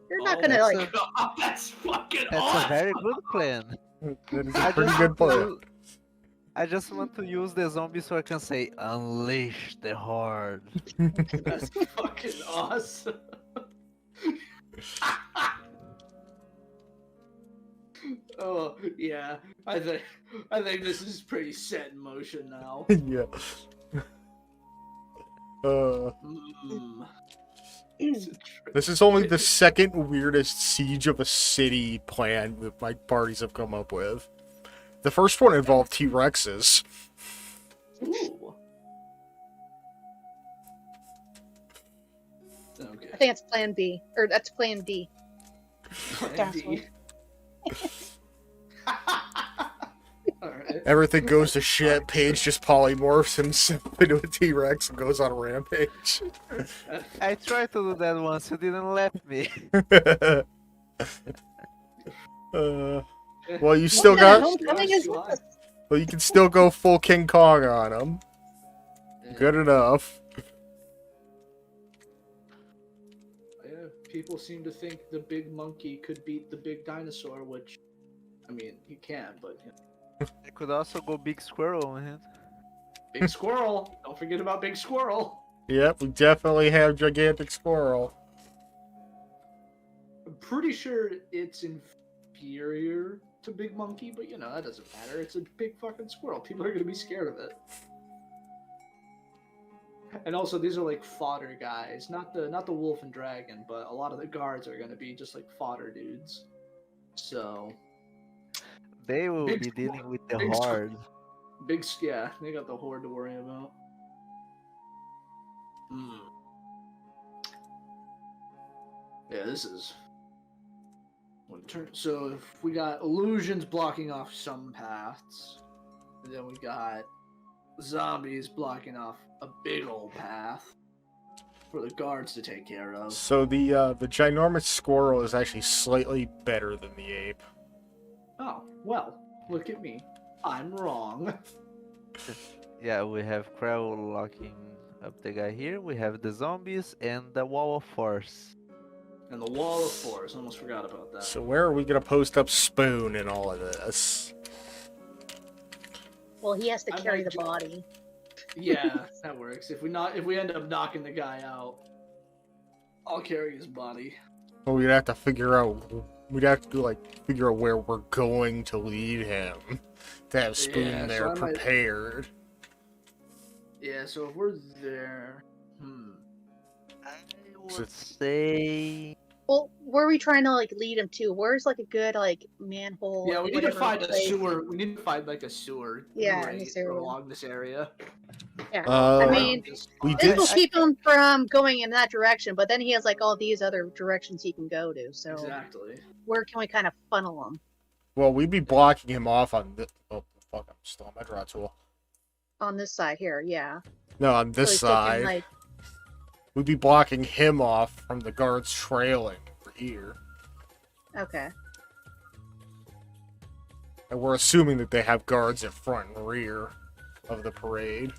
you're not gonna that's like. God, that's fucking That's awesome. a very good plan. That is I a pretty just good want to plan. use. I just want to use the zombie so I can say unleash the horde. That's fucking awesome. Oh yeah, I think this is pretty set in motion now. Yeah. Mm. This is only the second weirdest siege of a city plan that my parties have come up with. The first one involved T-Rexes. Ooh. Okay. I think it's Plan B, or that's Plan D. Plan That's D. Alright. Everything goes to shit. Paige just polymorphs himself into a T-Rex and goes on a rampage. I tried to do that once, you didn't let me. Well, you still got. Homecoming is July. this. Well, you can still go full King Kong on him. Good enough. Yeah, people seem to think the big monkey could beat the big dinosaur, which, I mean, he can, but you know. I could also go big squirrel on him. Big squirrel. Don't forget about big squirrel. Yep, we definitely have gigantic squirrel. I'm pretty sure it's inferior to big monkey, but you know that doesn't matter. It's a big fucking squirrel. People are gonna be scared of it. And also, these are like fodder guys, not the wolf and dragon, but a lot of the guards are gonna be just like fodder dudes. So They will Big be squirrel. dealing with the Big squirrel. horde. yeah, they got the horde to worry about. Hmm. Yeah, this is. So if we got illusions blocking off some paths, and then we got zombies blocking off a big old path for the guards to take care of. So the ginormous squirrel is actually slightly better than the ape. Oh, well, look at me. I'm wrong. Yeah, we have Krell locking up the guy here. We have the zombies and the wall of force. And the wall of force, almost forgot about that. So where are we gonna post up Spoon in all of this? Well, he has to I carry might the do- body. Yeah, that works. If we end up knocking the guy out, I'll carry his body. Well, we'd have to figure out. We'd have to figure out where we're going to lead him to have Spoon Yeah, so there I might- prepared. Yeah, so if we're there, I would say Well, where are we trying to lead him to? Where's a good manhole? yeah, we need to whatever find a place? sewer. We need to find a sewer. Yeah, in right this area. along this area. Yeah. Uh, I mean, we this did- will keep him from going in that direction, but then he has all these other directions he can go to. So Exactly. where can we kind of funnel him? Well, we'd be blocking him off on the. Oh fuck! I'm still on my draw tool. On this side here, yeah. No, on So this he's looking side. We'd be blocking him off from the guards trailing over here. Okay. And we're assuming that they have guards at front and rear of the parade.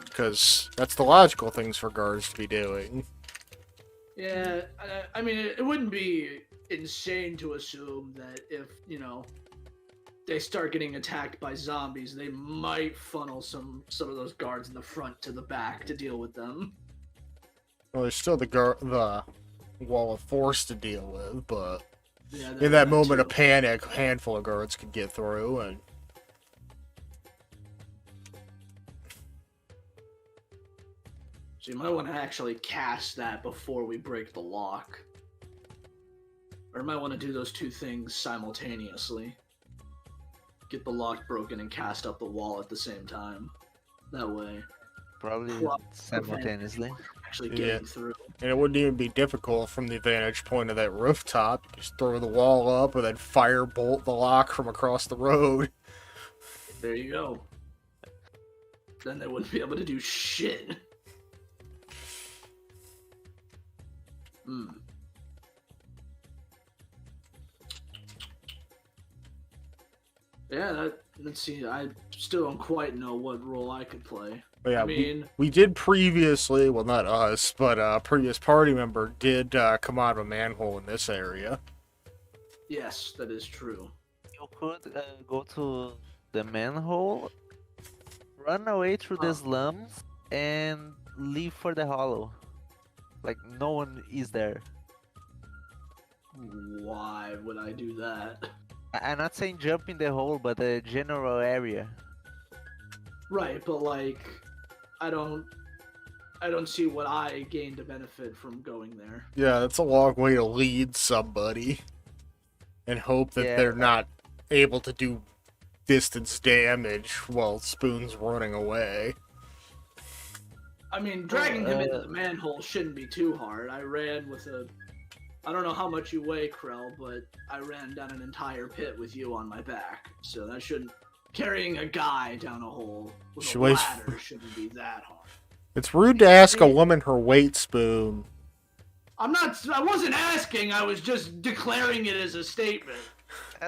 Because that's the logical things for guards to be doing. Yeah, I mean, it wouldn't be insane to assume that if they start getting attacked by zombies, they might funnel some of those guards in the front to the back to deal with them. Well, there's still the wall of force to deal with, but Yeah, in that moment too. of panic, a handful of guards could get through, and So you might want to actually cast that before we break the lock. Or you might want to do those two things simultaneously. Get the lock broken and cast up the wall at the same time. That way, probably Well, simultaneously. actually getting Yeah. through. and it wouldn't even be difficult from the vantage point of that rooftop. Just throw the wall up and then firebolt the lock from across the road. There you go. Then they wouldn't be able to do shit. Hmm. Yeah, let's see. I still don't quite know what role I could play. But yeah, I mean, we did previously, well, not us, but a previous party member did come out of a manhole in this area. yes, that is true. You could go to the manhole, run away through the Huh. slums, and leave for the hollow. Like no one is there. Why would I do that? I'm not saying jump in the hole, but the general area. Right, but like, I don't see what I gained a benefit from going there. Yeah, that's a long way to lead somebody and hope that Yeah. they're not able to do distance damage while Spoon's running away. I mean, dragging him into the manhole shouldn't be too hard. I ran with I don't know how much you weigh, Krell, but I ran down an entire pit with you on my back. So that shouldn't... Carrying a guy down a hole with She a weighs- ladder shouldn't be that hard. It's rude to ask a woman her weight, Spoon. I wasn't asking, I was just declaring it as a statement.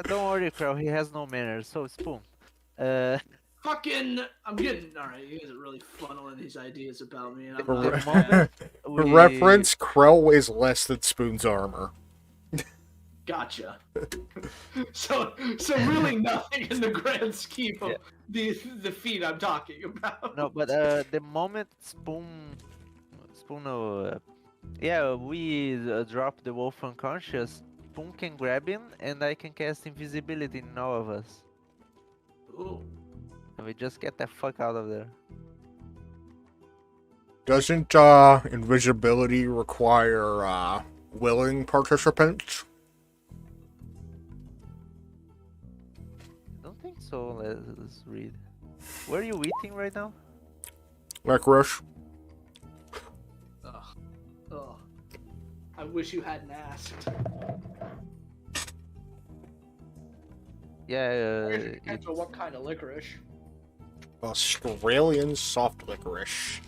Don't worry, Crow. He has no manners. So Spoon. Fucking... I'm getting... Alright, you guys are really funneling these ideas about me, and I'm For, not... The moment for we- reference, Krell weighs less than Spoon's armor. Gotcha. so really nothing in the grand scheme of the feat I'm talking about. No, but the moment Spoon, we drop the wolf unconscious. Spoon can grab him, and I can cast invisibility in all of us, Ooh. and we just get the fuck out of there. Doesn't invisibility require willing participants? I don't think so. Let's read. Where are you eating right now? Licorice? Ugh. Ugh. I wish you hadn't asked. Yeah, Depends on what kind of licorice. Australian soft licorice.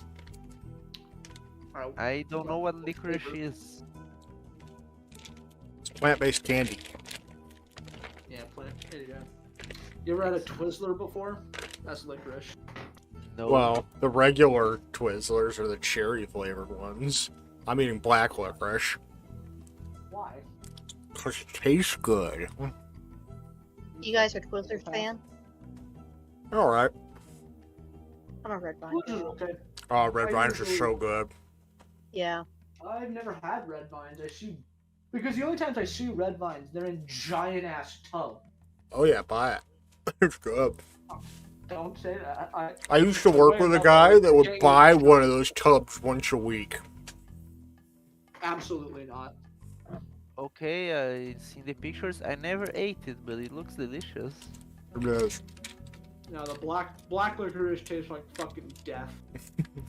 Alright, I don't know what licorice is. It's plant-based candy. yeah, plant. There you go. You ever had a Twizzler before? That's licorice. No. Well, the regular Twizzlers are the cherry-flavored ones. I'm eating black licorice. Why? Because it tastes good. You guys are Twizzlers fan? Alright. I'm a red vine. Twizzlers, okay. Oh, red I vines are usually- so good. Yeah. I've never had red vines. I see, because the only times I see red vines, they're in giant ass tubs. Oh yeah, buy it. It's good. Don't say that. I used to work with a guy that would buy one of those tubs once a week. Absolutely not. Okay, I seen the pictures. I never ate it, but it looks delicious. It is. No, the black licorice tastes like fucking death.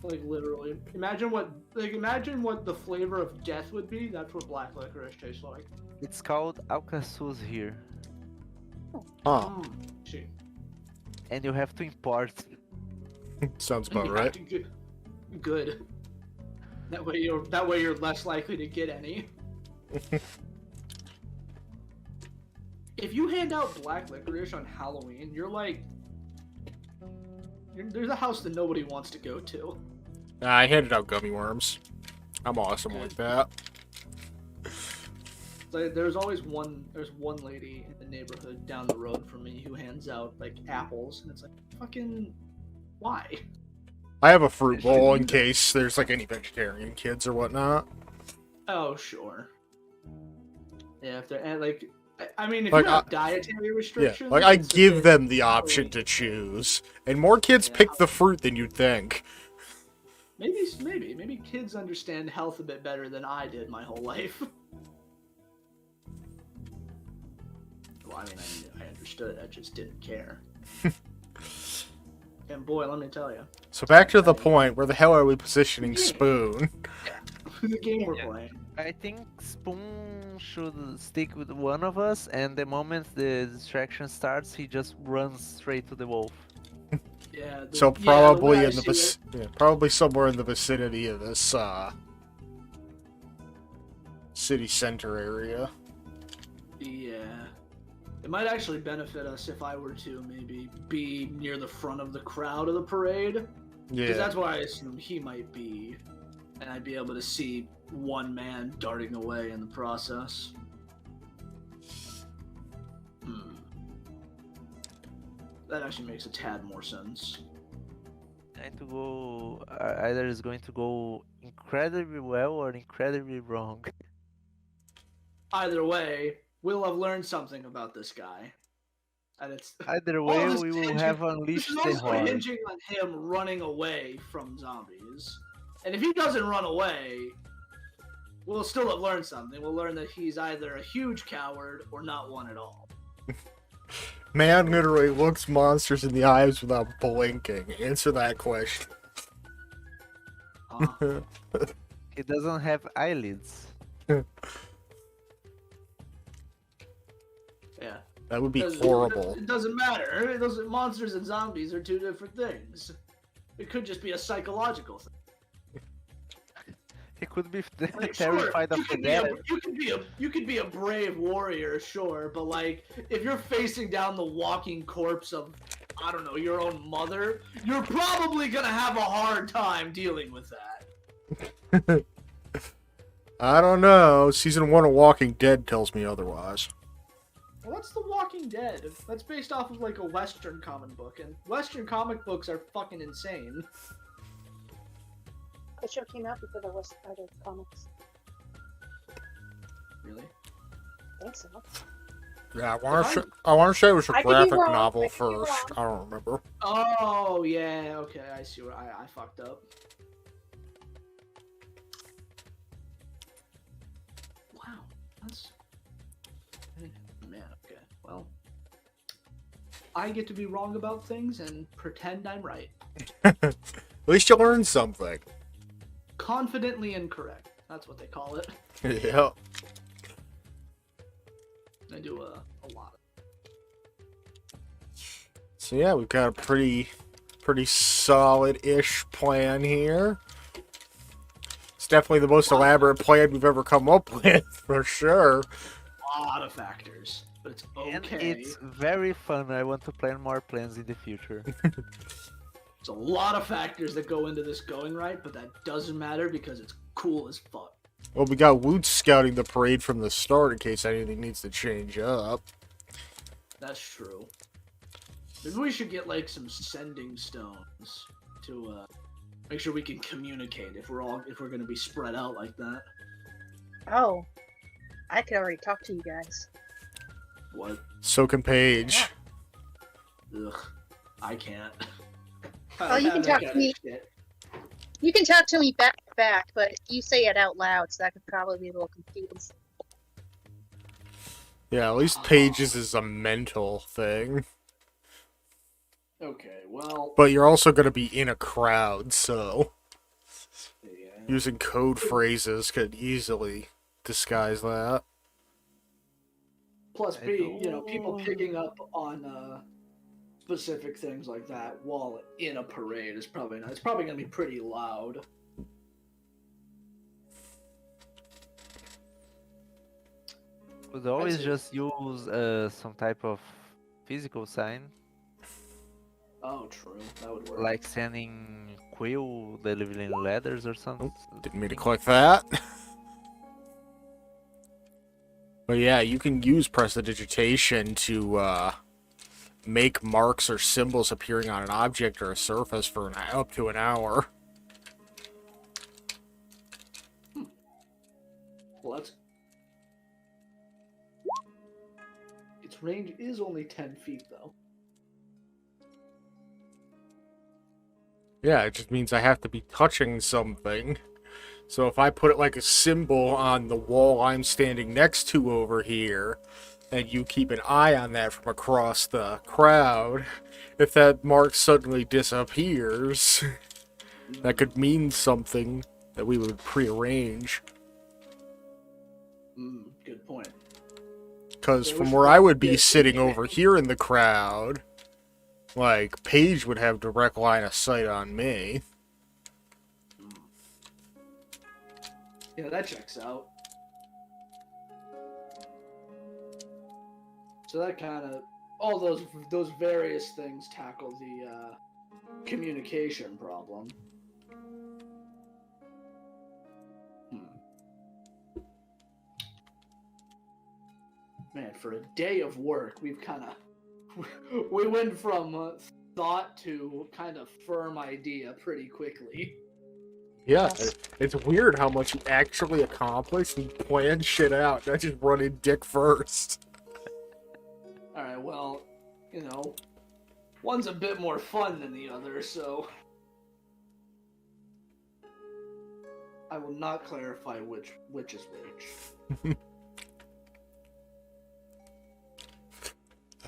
Like literally. Imagine what the flavor of death would be. That's what black licorice tastes like. It's called Alcaçuz here, Huh. Shit. and you have to import. Sounds about You right. have to Good. That way you're less likely to get any. If you hand out black licorice on Halloween, you're like, there's a house that nobody wants to go to. I handed out gummy worms. I'm awesome like that. Like, there's one lady in the neighborhood down the road from me who hands out like apples, and it's like, fucking, why? I have a fruit bowl in case there's like any vegetarian kids or whatnot. Oh sure. Yeah, if they're and like, I mean, if Like, you have dietary Yeah, restrictions, like I it's give okay. them the option to choose, and more kids Yeah. pick the fruit than you'd think. Maybe kids understand health a bit better than I did my whole life. Well, I mean, I understood. I just didn't care. And boy, let me tell you, So back to the point, where the hell are we positioning Spoon? the game we're playing. I think Spoon should stick with one of us, and the moment the distraction starts, he just runs straight to the wolf. Yeah. So the probably way I in the see it- probably somewhere in the vicinity of this city center area. Yeah. It might actually benefit us if I were to maybe be near the front of the crowd of the parade. Because Yeah. that's where I assume he might be. And I'd be able to see one man darting away in the process. That actually makes a tad more sense. Going to go either is going to go incredibly well or incredibly wrong. Either way, we'll have learned something about this guy. And it's Either all way, of this we will hinging- have this unleashed is the also horde. hinging on him running away from zombies. And if he doesn't run away, we'll still have learned something. We'll learn that he's either a huge coward or not one at all. Man literally looks monsters in the eyes without blinking. Answer that question. He doesn't have eyelids. Yeah. That would be Because horrible. It doesn't matter. Monsters and zombies are two different things. It could just be a psychological thing. He could be Like, terrified sure, of the dead. you could be a brave warrior, sure, but like if you're facing down the walking corpse of, I don't know, your own mother, you're probably gonna have a hard time dealing with that. I don't know. Season 1 of Walking Dead tells me otherwise. Well, that's The Walking Dead. That's based off of like a Western comic book, and Western comic books are fucking insane. The show came out before there was other comics. Really? I think so. Yeah, I want to say it was a I could be graphic wrong. novel I could be first. wrong. I don't remember. Oh yeah, okay, I see what I fucked up. Wow, that's man. Okay, well, I get to be wrong about things and pretend I'm right. At least you learned something. Confidently incorrect. That's what they call it. Yeah. I do a lot. So yeah, we've got a pretty solid-ish plan here. It's definitely the most elaborate plan we've ever come up with, for sure. A lot of factors, but it's And okay. it's very fun. I want to plan more plans in the future. There's a lot of factors that go into this going right, but that doesn't matter because it's cool as fuck. Well, we got Woot scouting the parade from the start in case anything needs to change up. That's true. Maybe we should get like some sending stones to make sure we can communicate if we're gonna be spread out like that. Oh, I could already talk to you guys. What? So can Paige. Ugh, I can't. Oh, you can talk to me. Shit. You can talk to me back to back, but you say it out loud, so that could probably be a little confusing. Yeah, at least Paige's is a mental thing. Okay, well. But you're also going to be in a crowd, so Yeah. using code phrases could easily disguise that. Plus, people picking up on specific things like that while in a parade is probably not. It's probably gonna be pretty loud. Could always see. just use some type of physical sign, Oh, true. That would work. like sending quill delivering letters or something. Didn't mean to click that. But yeah, you can use prestidigitation to make marks or symbols appearing on an object or a surface for up to an hour. Well, its range is only 10 feet, though. Yeah, it just means I have to be touching something. So if I put it like a symbol on the wall I'm standing next to over here, and you keep an eye on that from across the crowd, if that mark suddenly disappears, that could mean something that we would prearrange. Good point. Because Yeah, from which where one I would be is- sitting over here in the crowd, like, Paige would have direct line of sight on me. Yeah, that checks out. So that kind of all those various things tackle the communication problem. Man, for a day of work, we went from thought to kind of firm idea pretty quickly. Yeah, it's weird how much you actually accomplish and plan shit out, not just running dick first. Alright, well, you know, one's a bit more fun than the other, so I will not clarify which is which.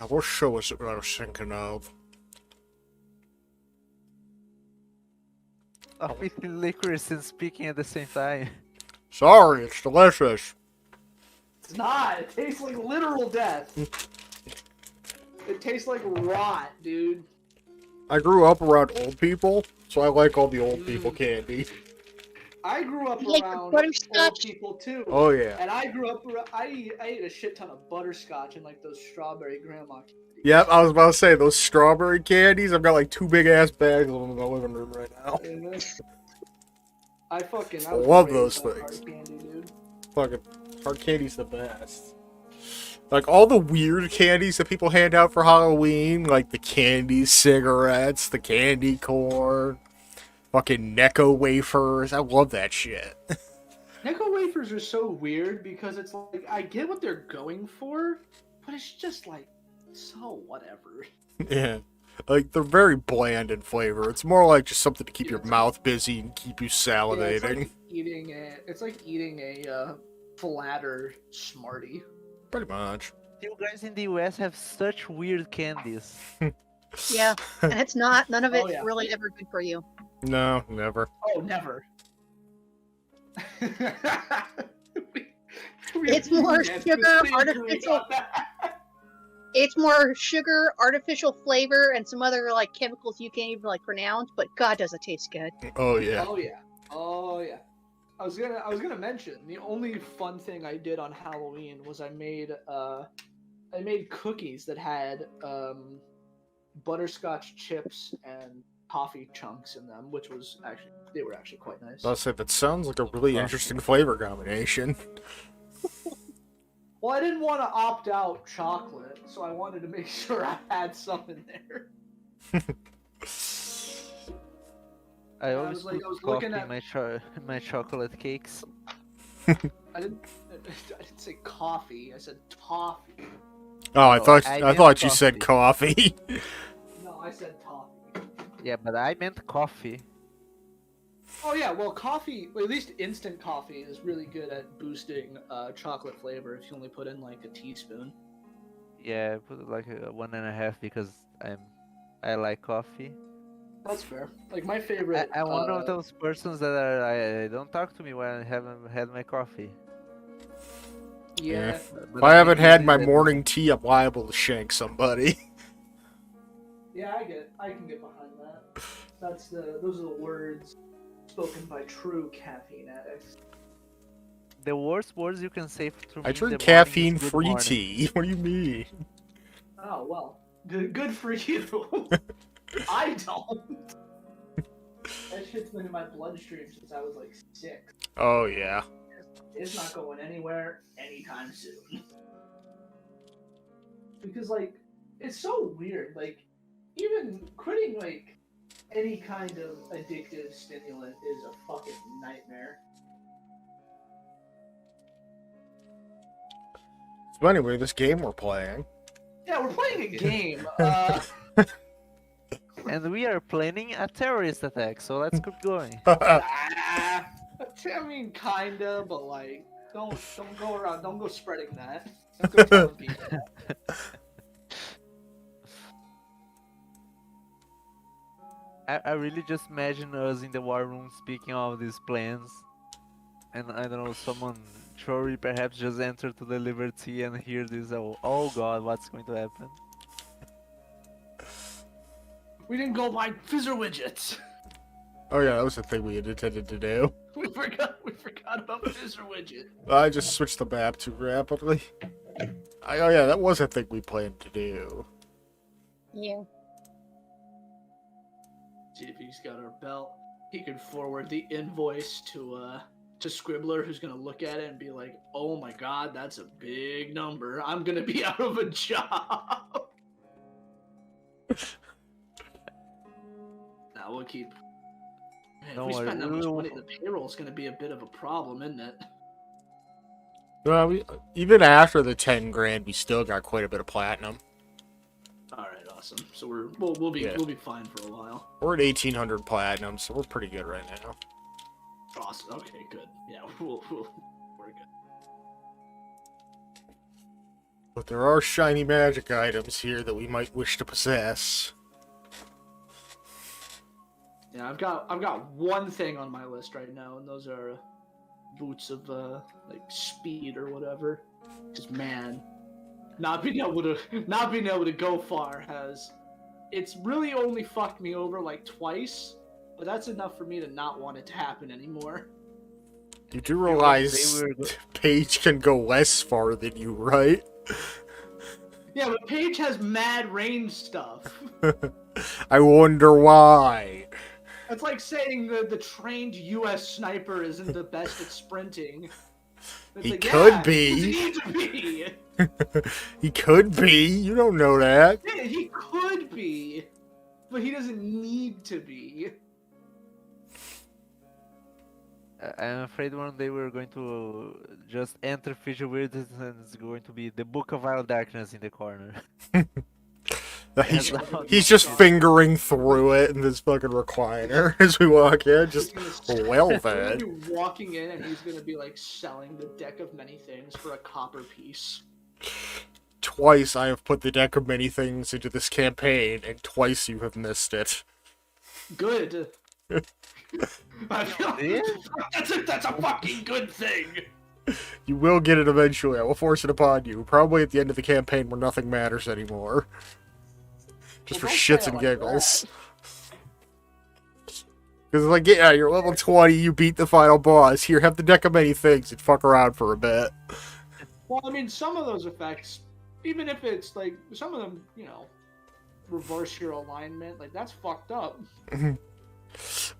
What show was it that I was thinking of? Oh, eating licorice and speaking at the same time. Sorry, it's delicious. It's not! It tastes like literal death! It tastes like rot, dude. I grew up around old people, so I like all the old people candy. I grew up You like the around old butterscotch? people too. Oh yeah. And I grew up around, I ate a shit ton of butterscotch and like those strawberry grandma candies. Yep, I was about to say, those strawberry candies, I've got like 2 big ass bags of them in my living room right now. I love raised those on things. hard candy, dude. Fucking hard candy's the best. Like all the weird candies that people hand out for Halloween, like the candy cigarettes, the candy corn, fucking Necco wafers. I love that shit. Necco wafers are so weird because it's like, I get what they're going for, but it's just like, so whatever. Yeah. Like, they're very bland in flavor. It's more like just something to keep your mouth busy and keep you salivating. Yeah, it's like eating a flatter Smartie. Pretty much. You guys in the US have such weird candies. Yeah, and it's not. None of Oh, it's yeah. really ever good for you. No, never. Oh, never. It's more sugar, artificial. It's more sugar, artificial flavor, and some other like chemicals you can't even like pronounce. But God, does it taste good? Oh yeah. Oh yeah. Oh yeah. I was gonna mention the only fun thing I did on Halloween was I made cookies that had butterscotch chips and coffee chunks in them, which was they were actually quite nice. I'll say that sounds like a really interesting flavor combination. Well, I didn't want to opt out chocolate, so I wanted to make sure I had some in there. I always I was put coffee looking at- in my chocolate cakes. I didn't say coffee. I said toffee. Oh, I No, thought I I meant thought you said coffee. No, I said toffee. Yeah, but I meant coffee. Oh yeah, well, coffee, well, at least instant coffee, is really good at boosting chocolate flavor if you only put in like a teaspoon. Yeah, I put like a 1.5 because I like coffee. That's fair. Like my favorite. I'm one of those persons that I don't talk to me when I haven't had my coffee. Yeah. If I haven't had my morning tea, I'm liable to shank somebody. Yeah, I can get behind that. Those are the words spoken by true caffeine addicts. The worst words you can say to me I in drink the morning is caffeine-free good morning. tea. What do you mean? Oh well, good for you. I don't. That shit's been in my bloodstream since I was like 6. Oh yeah. It's not going anywhere anytime soon. Because like, it's so weird. Like, even quitting like any kind of addictive stimulant is a fucking nightmare. So anyway, this game we're playing. Yeah, we're playing a game. And we are planning a terrorist attack, so let's keep going. I mean, kinda, but like, don't go around, don't go spreading that. Don't go telling people that. I really just imagine us in the war room speaking all these plans. And I don't know, someone, Trory perhaps just enter to the Liberty and hear this. Oh god, what's going to happen? We didn't go buy fizzer widgets. Oh yeah, that was the thing we had intended to do. We forgot about fizzer widget. I just switched the map too rapidly. Oh yeah, that was a thing we planned to do. Yeah. See if he's got our belt. He can forward the invoice to Scribbler, who's gonna look at it and be like, "Oh my god, that's a big number. I'm gonna be out of a job." Now we'll keep. Man, if Don't we worry, spend that we much will- money, the payroll's gonna be a bit of a problem, isn't it? Well, even after the 10 grand, we still got quite a bit of platinum. All right, awesome. So we'll be Yeah. we'll be fine for a while. We're at 1800 platinum, so we're pretty good right now. Awesome. Okay, good. Yeah, we're good. But there are shiny magic items here that we might wish to possess. Yeah, I've got one thing on my list right now, and those are boots of like speed or whatever. Because man, not being able to go far it's really only fucked me over like twice, but that's enough for me to not want it to happen anymore. You do realize Paige can go less far than you, right? Yeah, but Paige has mad range stuff. I wonder why. It's like saying the trained U.S. sniper isn't the best at sprinting. It's He like, could yeah, be. He needs to be. He could be. You don't know that. Yeah, he could be, but he doesn't need to be. I'm afraid one day we're going to just enter Fissure Weirdness and it's going to be the Book of Wild Darkness in the corner. He's just fingering through it in this fucking recliner as we walk in. Just, well We're then. gonna be walking in and he's gonna be like selling the deck of many things for a copper piece. Twice I have put the deck of many things into this campaign, and twice you have missed it. Good. I feel Yeah. that's a fucking good thing. You will get it eventually. I will force it upon you. Probably at the end of the campaign where nothing matters anymore. Just Well, for don't shits say and it like giggles. Because, like, yeah, you're level 20, you beat the final boss. Here, have the deck of many things and fuck around for a bit. Well, I mean, some of those effects, even if it's like some of them, you know, reverse your alignment, like that's fucked up.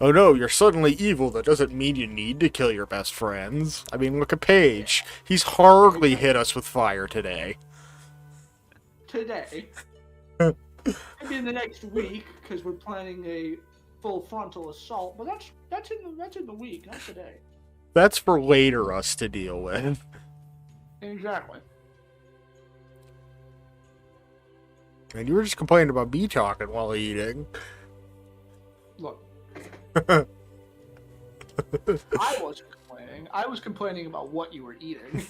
Oh no, you're suddenly evil. That doesn't mean you need to kill your best friends. I mean, look at Paige. He's hardly hit us with fire today. Today, maybe in the next week, because we're planning a full frontal assault. But that's in the week, not today. That's for later us to deal with. Exactly. And you were just complaining about me talking while eating. Look, I wasn't complaining. I was complaining about what you were eating.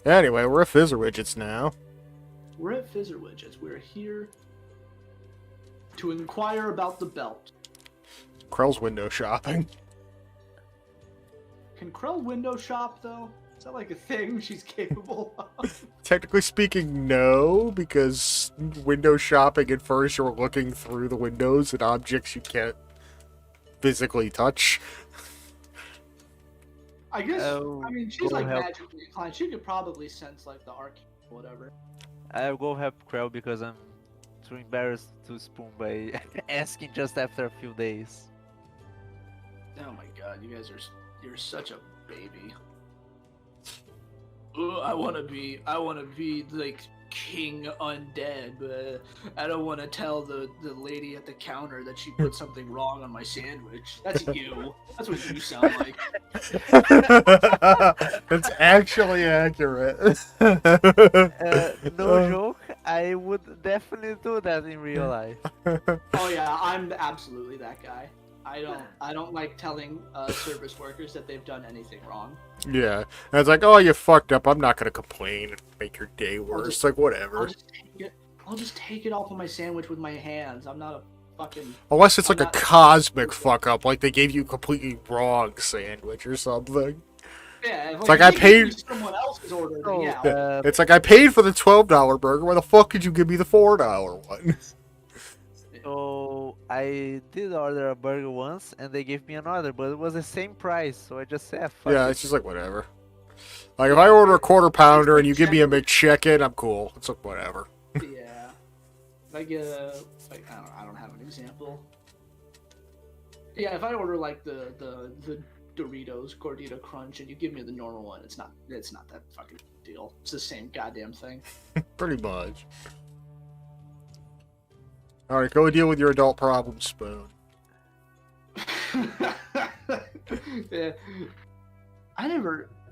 Anyway, we're at Fizzer Widgets now. We're at Fizzer Widgets. We're here to inquire about the belt. Krell's window shopping. Can Krell window shop, though? Is that like a thing she's capable of? Technically speaking, no, because window shopping infers you're looking through the windows at objects you can't physically touch. I guess, Oh, I mean, she's go like help. magically inclined. She could probably sense like the arcane or whatever. I'll go help Krell because I'm too embarrassed to spoon by asking just after a few days. Oh my god, you're such a baby. Ugh, I wanna be like king undead, but I don't want to tell the lady at the counter that she put something wrong on my sandwich. That's you. That's what you sound like. That's actually accurate. No joke, I would definitely do that in real life. Oh yeah, I'm absolutely that guy. I don't like telling service workers that they've done anything wrong. Yeah. And it's like, oh, you fucked up. I'm not going to complain and make your day worse. just- Like, whatever. I'll just take it off of my sandwich with my hands. I'm not a fucking. Unless it's like I'm a not- cosmic fuck up, like they gave you a completely wrong sandwich or something. Yeah, if, like if I they give paid- me someone else's order. Then Oh, yeah. It's like, I paid for the $12 burger. Why the fuck did you give me the $4 one? So I did order a burger once and they gave me another, but it was the same price, so I just said, fuck Yeah, it. it's just like, whatever. Like, if I order a quarter pounder and you give me a McChicken, I'm cool. It's like, whatever. Yeah. Like I don't have an example. Yeah, if I order like the Doritos Gordita Crunch and you give me the normal one, it's not that fucking deal. It's the same goddamn thing. Pretty much. Alright, go deal with your adult problem, Spoon. Yeah.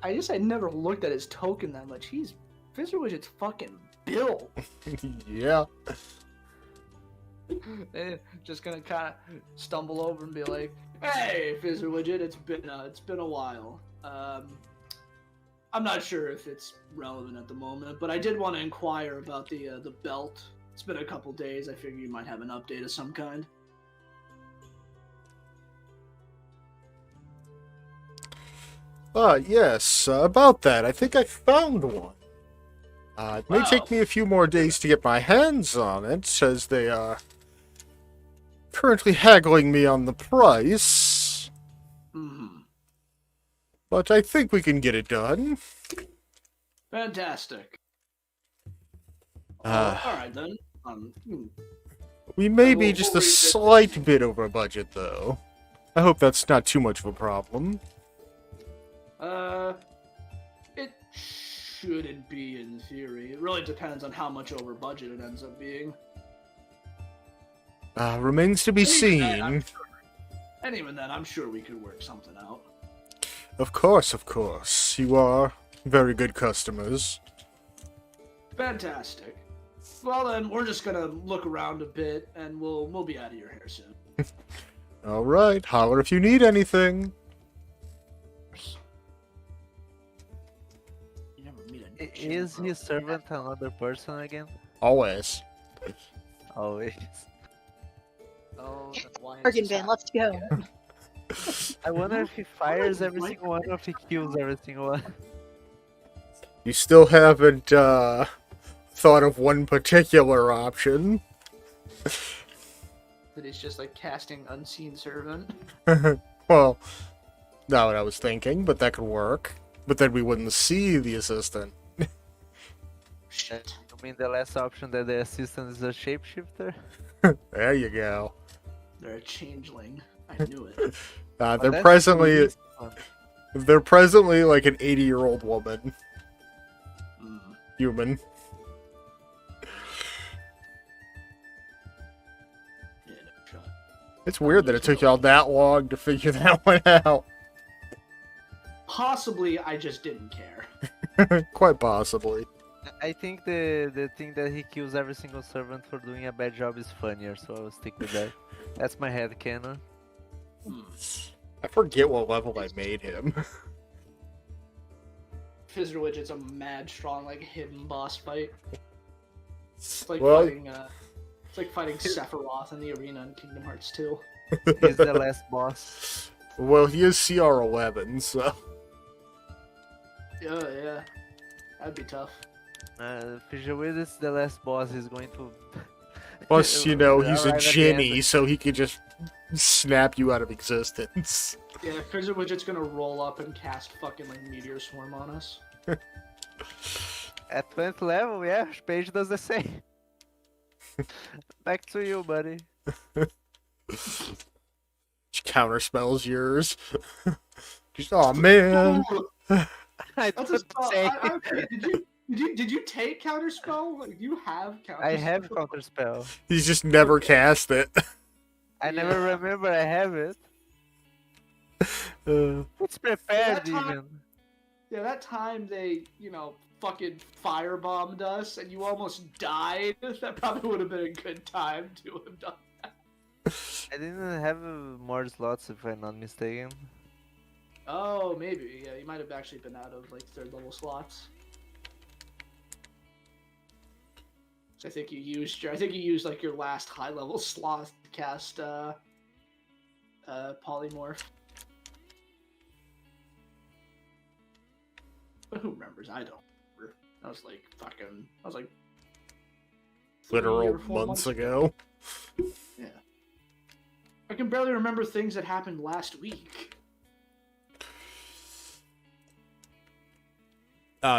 I guess I never looked at his token that much. Fizzle Widget's fucking built. Yeah. Just gonna kind of stumble over and be like, "Hey, Fizzle Widget, it's been a while. I'm not sure if it's relevant at the moment, but I did want to inquire about the belt. It's been a couple days. I figure you might have an update of some kind." Yes, about that. I think I found one. It may take me a few more days to get my hands on it, says they are currently haggling me on the price. Mm-hmm. But I think we can get it done. Fantastic. Uh, all right then. We may be we'll just a revisit slight bit over budget, though. I hope that's not too much of a problem. It shouldn't be in theory. It really depends on how much over budget it ends up being. Remains to be seen. And even then, I'm sure we could work something out. Of course. You are very good customers. Fantastic. Well then, we're just gonna look around a bit, and we'll be out of your hair soon. Alright, holler if you need anything. You never meet a Is his servant another person again? Always. Always. Oh, that's why. Friggin' Ben, let's go. I wonder if he fires every single one or if he kills every single one. You still haven't, thought of one particular option. That he's just like casting unseen servant. Well, not what I was thinking, but that could work. But then we wouldn't see the assistant. Shit. You mean the last option that the assistant is a shapeshifter? There you go. They're a changeling. I knew it. Well, They're that's presently the easiest one. like an 80-year-old woman. Mm. Human. Yeah, no shot. It's weird that it took y'all that long to figure that one out. Possibly, I just didn't care. Quite possibly. I think the thing that he kills every single servant for doing a bad job is funnier, so I'll stick with that. That's my headcanon. I forget what level I made him. Fizzle Widget's a mad strong, like, hidden boss fight. It's like Well- fighting, Sephiroth in the arena in Kingdom Hearts 2. He's the last boss. Well, he is CR11, so... Yeah. That'd be tough. Fijoid is the last boss. He's going to. Plus, you know, he's a arrive at the genie, end. so he could just snap you out of existence. Yeah, Fizzle Widget's gonna roll up and cast fucking, like, Meteor Swarm on us. At 20th level, yeah, Page does the same. Back to you, buddy. Counterspells yours. Just, oh man. I That's a don't spell. say. Did you take Counterspell? Like, you have Counterspell? I have counterspell. He's just never cast it. I never remember I have it. It's prepared That time- even. Yeah, that time they, fucking firebombed us and you almost died. That probably would have been a good time to have done. I didn't have more slots if I'm not mistaken. Oh, maybe. Yeah, you might have actually been out of, like, 3rd level slots. So I think you used like your last high level slot to cast polymorph. But who remembers? I don't remember. I was like 3 Literal or 4 months ago. Yeah. I can barely remember things that happened last week.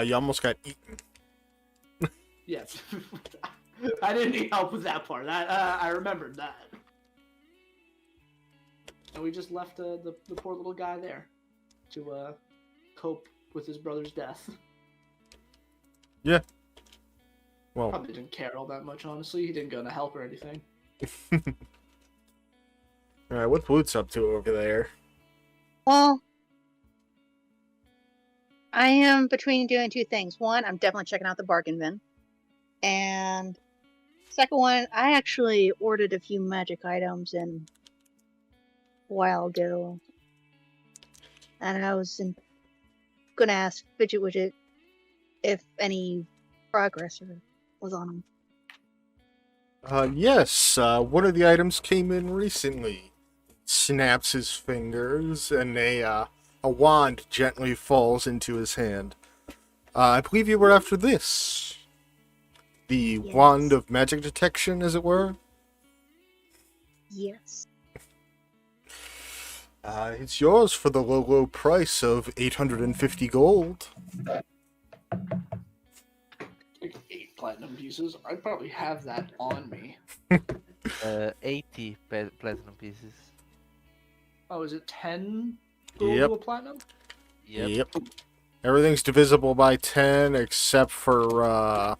You almost got eaten. Yes. I didn't need help with that part. I remembered that. And we just left the poor little guy there to cope with his brother's death. Yeah. Well, Probably didn't care all that much, honestly. He didn't go to help or anything. alright, what's Boots up to over there? Well, I am between doing two things. One, I'm definitely checking out the bargain bin. And second one, I actually ordered a few magic items in a while ago. And I was gonna ask Fidget Widget if any progress was on them. Yes, one of the items came in recently. Snaps his fingers, and a wand gently falls into his hand. I believe you were after this. The Yes. wand of magic detection, as it were. Yes. It's yours for the low, low price of 850 gold. Like 8 platinum pieces. I'd probably have that on me. 80 platinum pieces. Oh, is it 10 gold Yep. to a platinum? Yep. Everything's divisible by 10 except for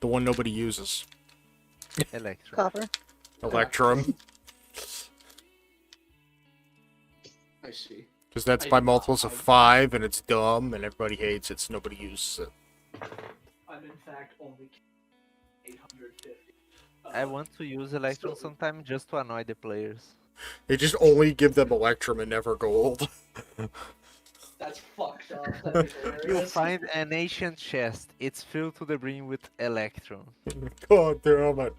the one nobody uses. Electro. Copper. Electrum. I see. Because that's I by do not multiples of have- 5, and it's dumb, and everybody hates it, so nobody uses it. I'm in fact only 850. I want to use Electron sometime just to annoy the players. They just only give them Electrum and never gold. That's fucked up. That'd be You'll hilarious. find an ancient chest. It's filled to the brim with Electron. God damn it.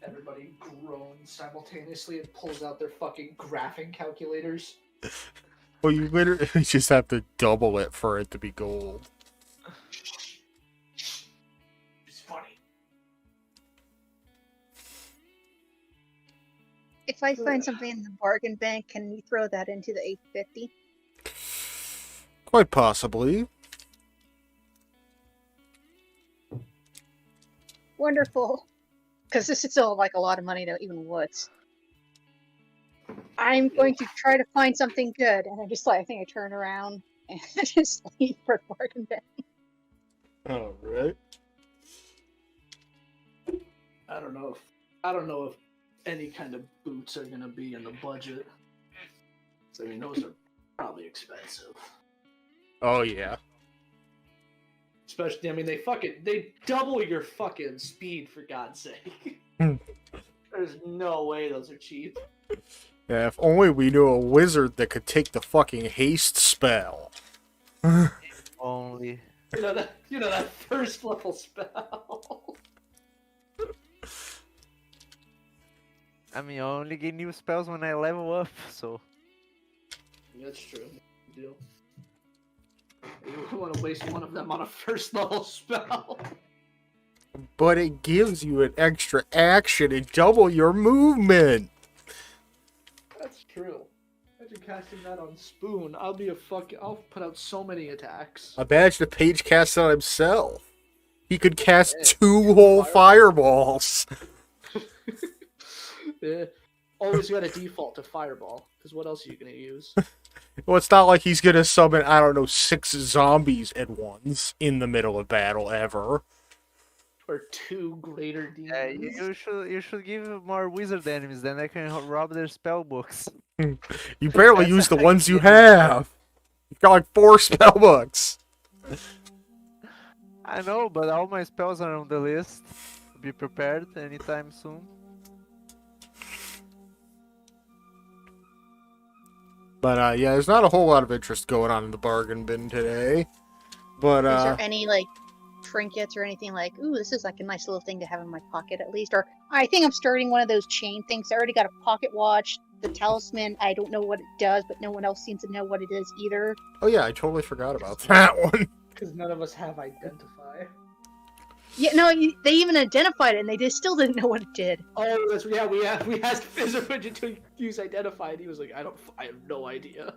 Everybody groans simultaneously and pulls out their fucking graphing calculators. Well, you literally just have to double it for it to be gold. It's funny. If I find something in the bargain bank, can you throw that into the 850? Quite possibly. Wonderful. Because this is still like a lot of money to even woods. I'm going to try to find something good, and I think I turn around and just leave for the bargain bin. Alright. I don't know if any kind of boots are gonna be in the budget. So, I mean, those are probably expensive. Oh, yeah. Especially, I mean, they double your fucking speed, for God's sake. Hmm. There's no way those are cheap. Yeah, if only we knew a wizard that could take the fucking haste spell. Only. You know that first level spell. I mean, I only get new spells when I level up, so. That's true. Good deal. You wouldn't want to waste one of them on a first level spell. But it gives you an extra action and double your movement. That's true. Imagine casting that on Spoon. I'll put out so many attacks. Imagine if Paige cast it on himself. He could cast Yeah. 2 whole fireballs. Yeah. Always got a default to Fireball, because what else are you gonna use? Well, it's not like he's gonna summon, I don't know, 6 zombies at once in the middle of battle ever. Or 2 greater demons. Yeah, you should give more wizard enemies, then I can rob their spell books. You barely use the ones you have. You've got like 4 spell books. I know, but all my spells are on the list. Be prepared anytime soon. But yeah, there's not a whole lot of interest going on in the bargain bin today. But Is there any like trinkets or anything like, ooh, this is like a nice little thing to have in my pocket at least? Or I think I'm starting one of those chain things. I already got a pocket watch, the talisman. I don't know what it does, but no one else seems to know what it is either. oh yeah, I totally forgot about that one. Because none of us have Identify. Yeah, no, they even identified it, and they just still didn't know what it did. Oh, we asked Fizzerfidget to use Identify, and he was like, I have no idea.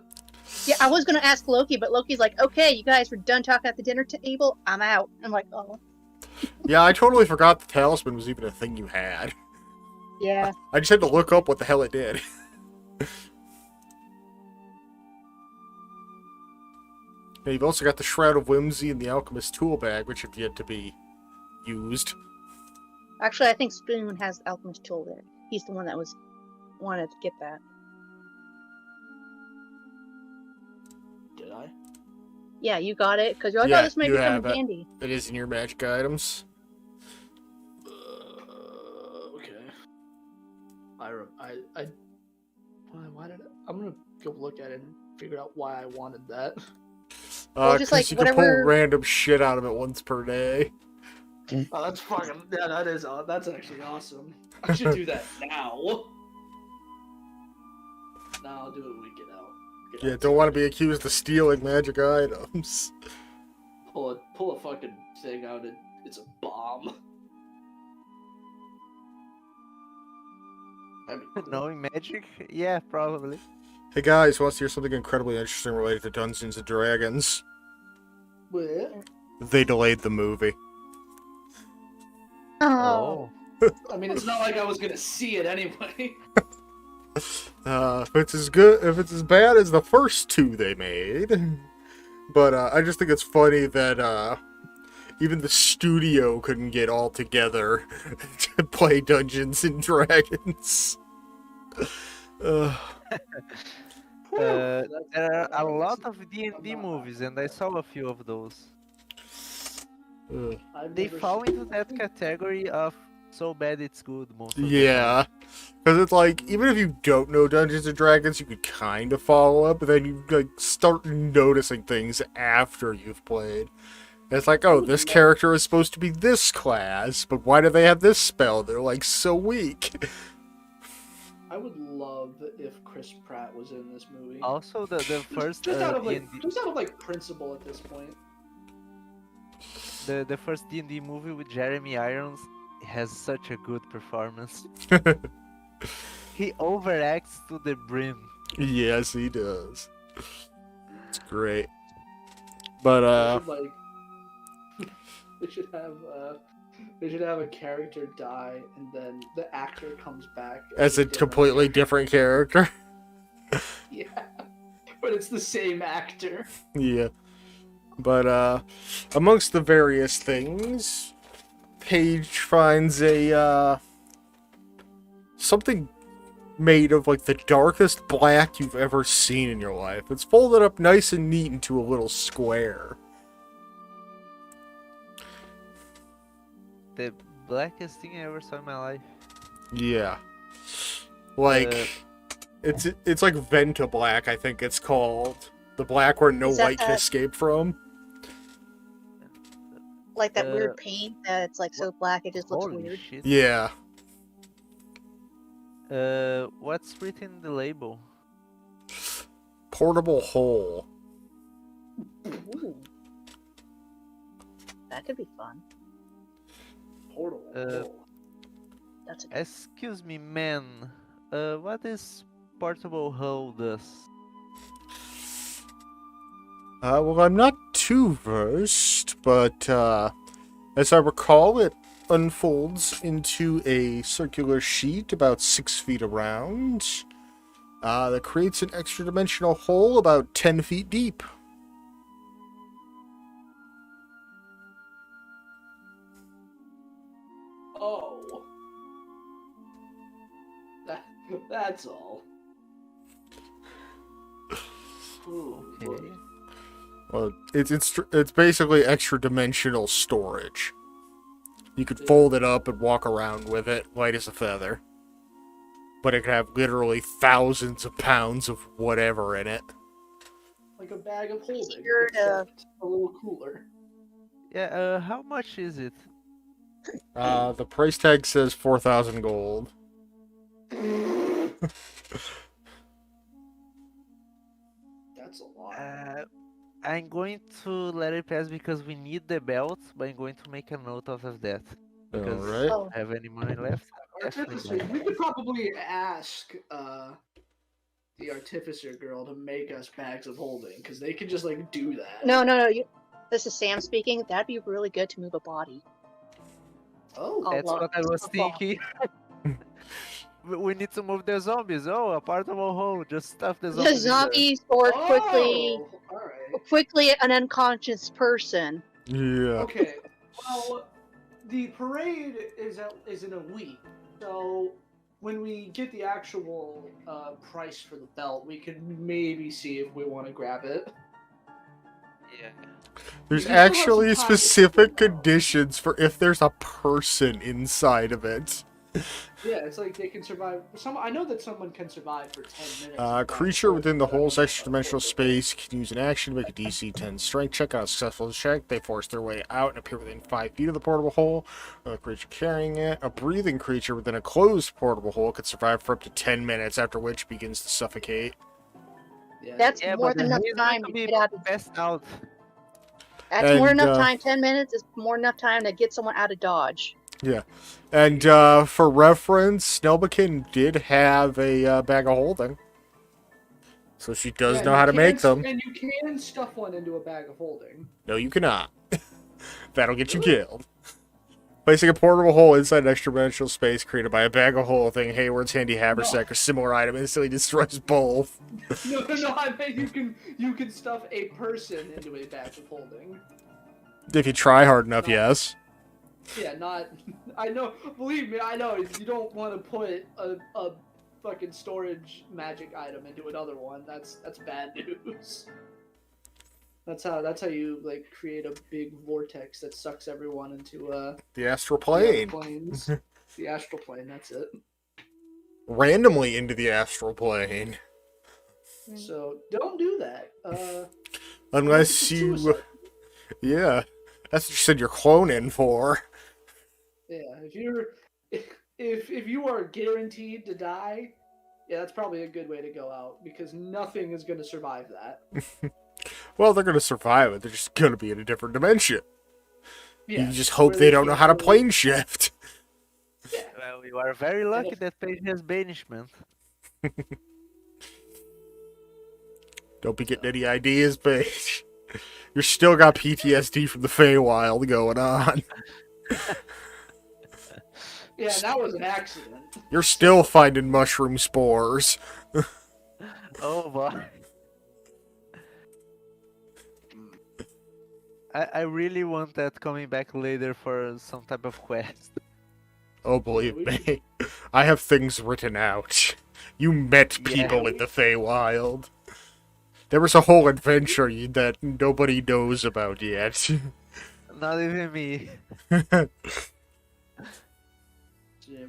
Yeah, I was gonna ask Loki, but Loki's like, okay, you guys were done talking at the dinner table. I'm out. I'm like, oh. Yeah, I totally forgot the talisman was even a thing you had. Yeah. I just had to look up what the hell it did. Yeah, you've also got the Shroud of Whimsy and the Alchemist tool bag, which have yet to be used. Actually, I think Spoon has Alchemist tool there. He's the one that wanted to get that. Did I? Yeah, you got it because you're like, Yeah, oh, this might you become have it. handy. It is in your magic items. Okay. Why did I'm gonna go look at it and figure out why I wanted that. Well, just 'Cause like you can pull whatever- random shit out of it once per day. Oh, that's fucking yeah. That's actually awesome. I should do that now. No, I'll do it when we get out. Yeah, don't want to be accused of stealing magic items. Pull a fucking thing out and it's a bomb. That'd be cool. Knowing magic? Yeah, probably. Hey guys, want to hear something incredibly interesting related to Dungeons and Dragons? What? They delayed the movie. Oh. I mean, it's not like I was gonna see it anyway. If it's as bad as the first two they made. But I just think it's funny that even the studio couldn't get all together to play Dungeons and Dragons. There are a lot of D&D movies, and I saw a few of those. They fall into that category of so bad it's good most of the time. Yeah. Because it's like, even if you don't know Dungeons and Dragons, you could kind of follow up, but then you like start noticing things after you've played. And it's like, oh, this character is supposed to be this class, but why do they have this spell? They're like so weak. I would love if Chris Pratt was in this movie. Also, the first just out of D&D, like principle at this point. the first D&D movie with Jeremy Irons has such a good performance. He overacts to the brim. Yes, he does. It's great. But, They should have a character die and then the actor comes back as a completely different character. Yeah. But it's the same actor. Yeah. But, amongst the various things, Paige finds a, something made of, like, the darkest black you've ever seen in your life. It's folded up nice and neat into a little square. The blackest thing I ever saw in my life. Yeah. Like, it's like Venta Black, I think it's called. The black where no Is that light can that- escape from. Like that weird paint that it's like so black it just looks Holy weird. shit. Yeah. What's written in the label? Portable hole. Ooh. That could be fun. Portal. That's a Excuse me, man. What is portable hull does? Well, I'm not too versed, but, as I recall, it unfolds into a circular sheet about 6 feet around, that creates an extra-dimensional hole about 10 feet deep. Oh. That's all. Ooh, Okay. boy. Well, it's basically extra-dimensional storage. You could fold it up and walk around with it, light as a feather. But it could have literally thousands of pounds of whatever in it. Like a bag of holding, Easier to- except a little cooler. Yeah, how much is it? The price tag says 4,000 gold. That's a lot. I'm going to let it pass because we need the belt, but I'm going to make a note of that. Because Alright. Oh. I have any money left? We could probably ask the artificer girl to make us bags of holding because they can just like do that. No. This is Sam speaking. That'd be really good to move a body. Oh, That's lot. what I was A lot. thinking. We need to move the zombies. Oh, a portable hole. Just stuff the The zombies. in there. zombies or all right. quickly an unconscious person. Yeah. Okay. Well, the parade is in a week, so when we get the actual price for the belt, we can maybe see if we want to grab it. Yeah. There's We still have some actually time to specific figure it out. conditions for if there's a person inside of it. Yeah, it's like they can survive. I know that someone can survive for 10 minutes. Creature within the hole's extra dimensional space. space can use an action to make a DC 10 strength check. On a successful check, they force their way out and appear within 5 feet of the portable hole. A creature carrying it. A breathing creature within a closed portable hole could survive for up to 10 minutes, after which it begins to suffocate. Yeah, That's Yeah, more but than then enough he's going time to to be get out. passed out. That's more And, than enough time. 10 minutes is more than enough time to get someone out of dodge. And for reference, Snellbakin did have a bag of holding. So she does know you how to can make them. And you can stuff one into a bag of holding. No, you cannot. That'll get you killed. Placing a portable hole inside an extra-dimensional space created by a bag of holding, Hayward's handy haversack, or similar item instantly destroys both. No, I bet you can stuff a person into a bag of holding. If you try hard enough, yes. Yeah, not. I know. Believe me, I know. You don't want to put a fucking storage magic item into another one. That's bad news. That's how you like create a big vortex that sucks everyone into The astral the other plane. planes. The astral plane. That's it. Randomly into the astral plane. So don't do that. Unless it's you... suicide. Yeah. That's what you said you're cloning for. Yeah, if you are guaranteed to die, yeah, that's probably a good way to go out because nothing is going to survive that. Well, they're going to survive it. They're just going to be in a different dimension. Yeah, You just hope where they don't know can't how to really- plane shift. Yeah, Well, you are very lucky that page has banishment. Don't be getting any ideas, bitch. You're still got PTSD from the Feywild going on. yeah, that was an accident. You're still finding mushroom spores. Oh boy. I really want that coming back later for some type of quest. Oh, believe me. I have things written out. You met people in the Feywild. There was a whole adventure that nobody knows about yet. Not even me. Yeah,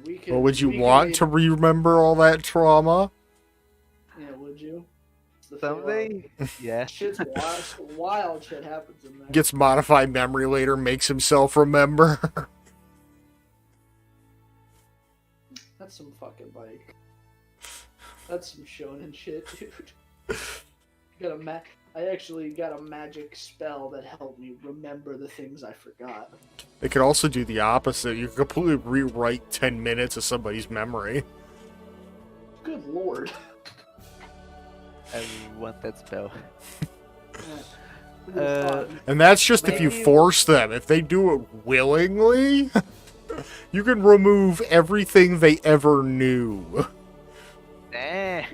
we could, Well, would you we want could- to remember all that trauma? Yeah, would you? It's the Someday? Yeah. Feywild. Shit's wild. Wild shit happens in there. Gets modified memory later, makes himself remember. That's some fucking like. That's some shonen shit, dude. I actually got a magic spell that helped me remember the things I forgot. It could also do the opposite. You could completely rewrite 10 minutes of somebody's memory. Good lord. I want that spell. Yeah. And that's just if you Maybe- force them. If they do it willingly, you can remove everything they ever knew. Eh.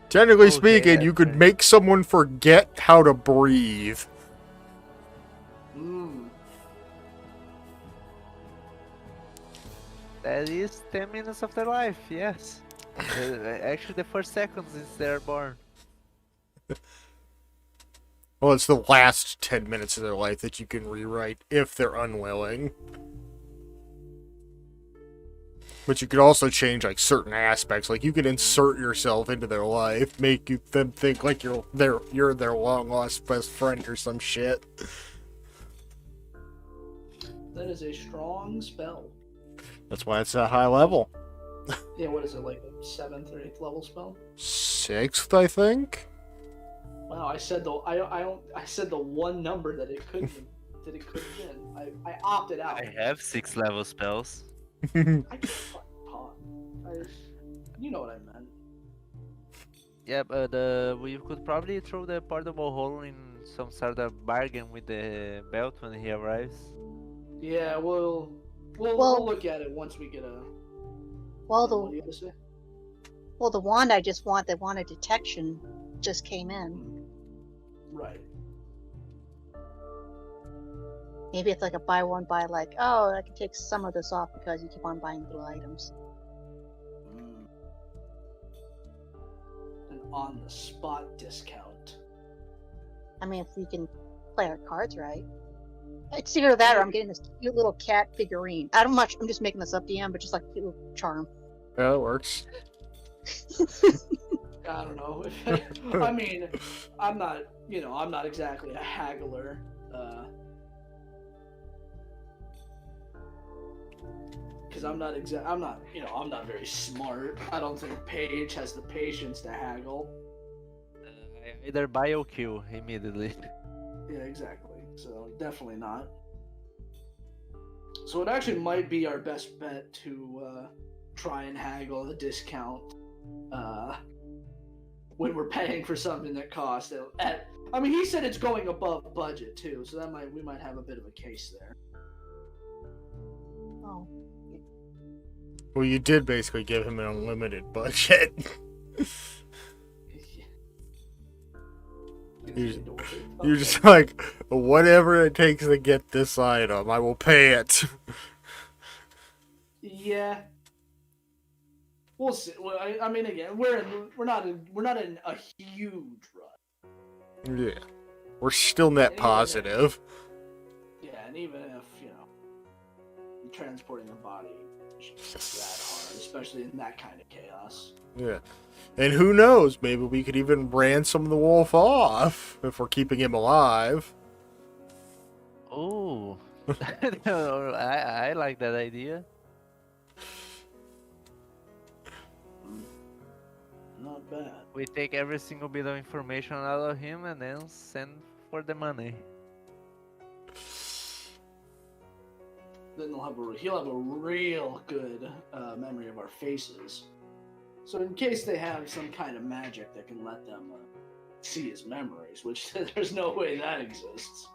Technically Okay, speaking, you that's could fair. make someone forget how to breathe. That is 10 minutes of their life, yes. Actually, the first seconds since they're born. Well, it's the last 10 minutes of their life that you can rewrite if they're unwilling. But you could also change like certain aspects, like you can insert yourself into their life, make them think like you're their long lost best friend or some shit. That is a strong spell. That's why it's a high level. Yeah, what is it, like a 7th or 8th level spell? 6th, I think. Wow, I said I said the one number that it could have been. I opted out. I have 6 level spells. I can't fucking talk. you know what I meant. Yeah, but we could probably throw the portable hole in some sort of bargain with the belt when he arrives. Yeah, we'll Well- look at it once we get a. Well, What do the you gotta say? wand I just want, that wanted detection, just came in. Right. Maybe it's like a buy one, buy like, oh, I can take some of this off because you keep on buying little items. Mm. An on the spot discount. I mean, if we can play our cards right. It's either that or I'm getting this cute little cat figurine. I don't much. I'm just making this up, DM, but just like a cute little charm. Yeah, that works. I don't know. I mean, I'm not. I'm not exactly a haggler. Because I'm not. I'm not very smart. I don't think Paige has the patience to haggle. I either buy or kill immediately. Yeah, exactly. So definitely not. So it actually might be our best bet to try and haggle a discount when we're paying for something that costs at. I mean, he said it's going above budget too, so we might have a bit of a case there. Oh, Well, you did basically give him an unlimited budget. You're just like, whatever it takes to get this item, I will pay it. Yeah. We'll see. Well, I mean, again, we're not in a huge run. Yeah. We're still net positive. Yeah, and even if transporting a body isn't that hard, especially in that kind of chaos. Yeah. And who knows, maybe we could even ransom the wolf off if we're keeping him alive. Oh, I like that idea. Not bad. We take every single bit of information out of him and then send for the money. Then he'll have a real good memory of our faces. So in case they have some kind of magic that can let them see his memories, which there's no way that exists.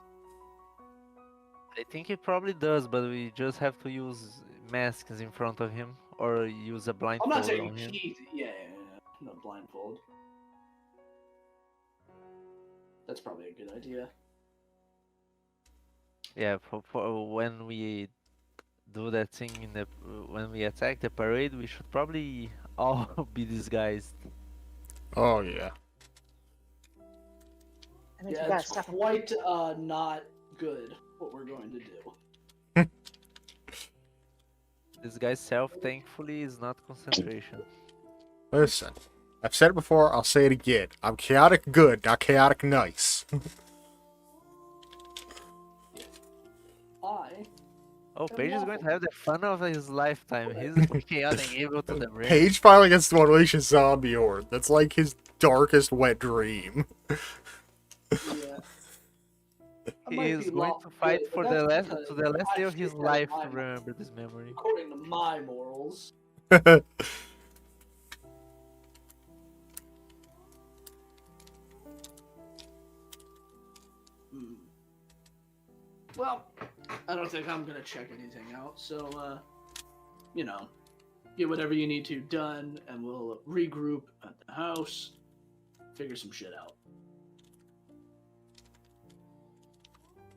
I think it probably does, but we just have to use masks in front of him or use a I'm blindfold not saying on him. yeah, no blindfold. That's probably a good idea. Yeah, for when we do that thing when we attack the parade, we should probably all be disguised. Oh, yeah. I mean, you Yeah, gotta it's stop him. quite not good what we're going to do. This guy's self, thankfully, is not concentration. Listen, I've said it before, I'll say it again. I'm chaotic good, not chaotic nice. Oh, Paige is going to have the fun of his lifetime. He's chaotic evil to the brim. Paige finally gets to unleash his zombie horde. That's like his darkest wet dream. Yeah. He is going to fight for the last day of his life to remember this memory. According to my morals. Well, I don't think I'm gonna check anything out, so get whatever you need to done, and we'll regroup at the house, figure some shit out.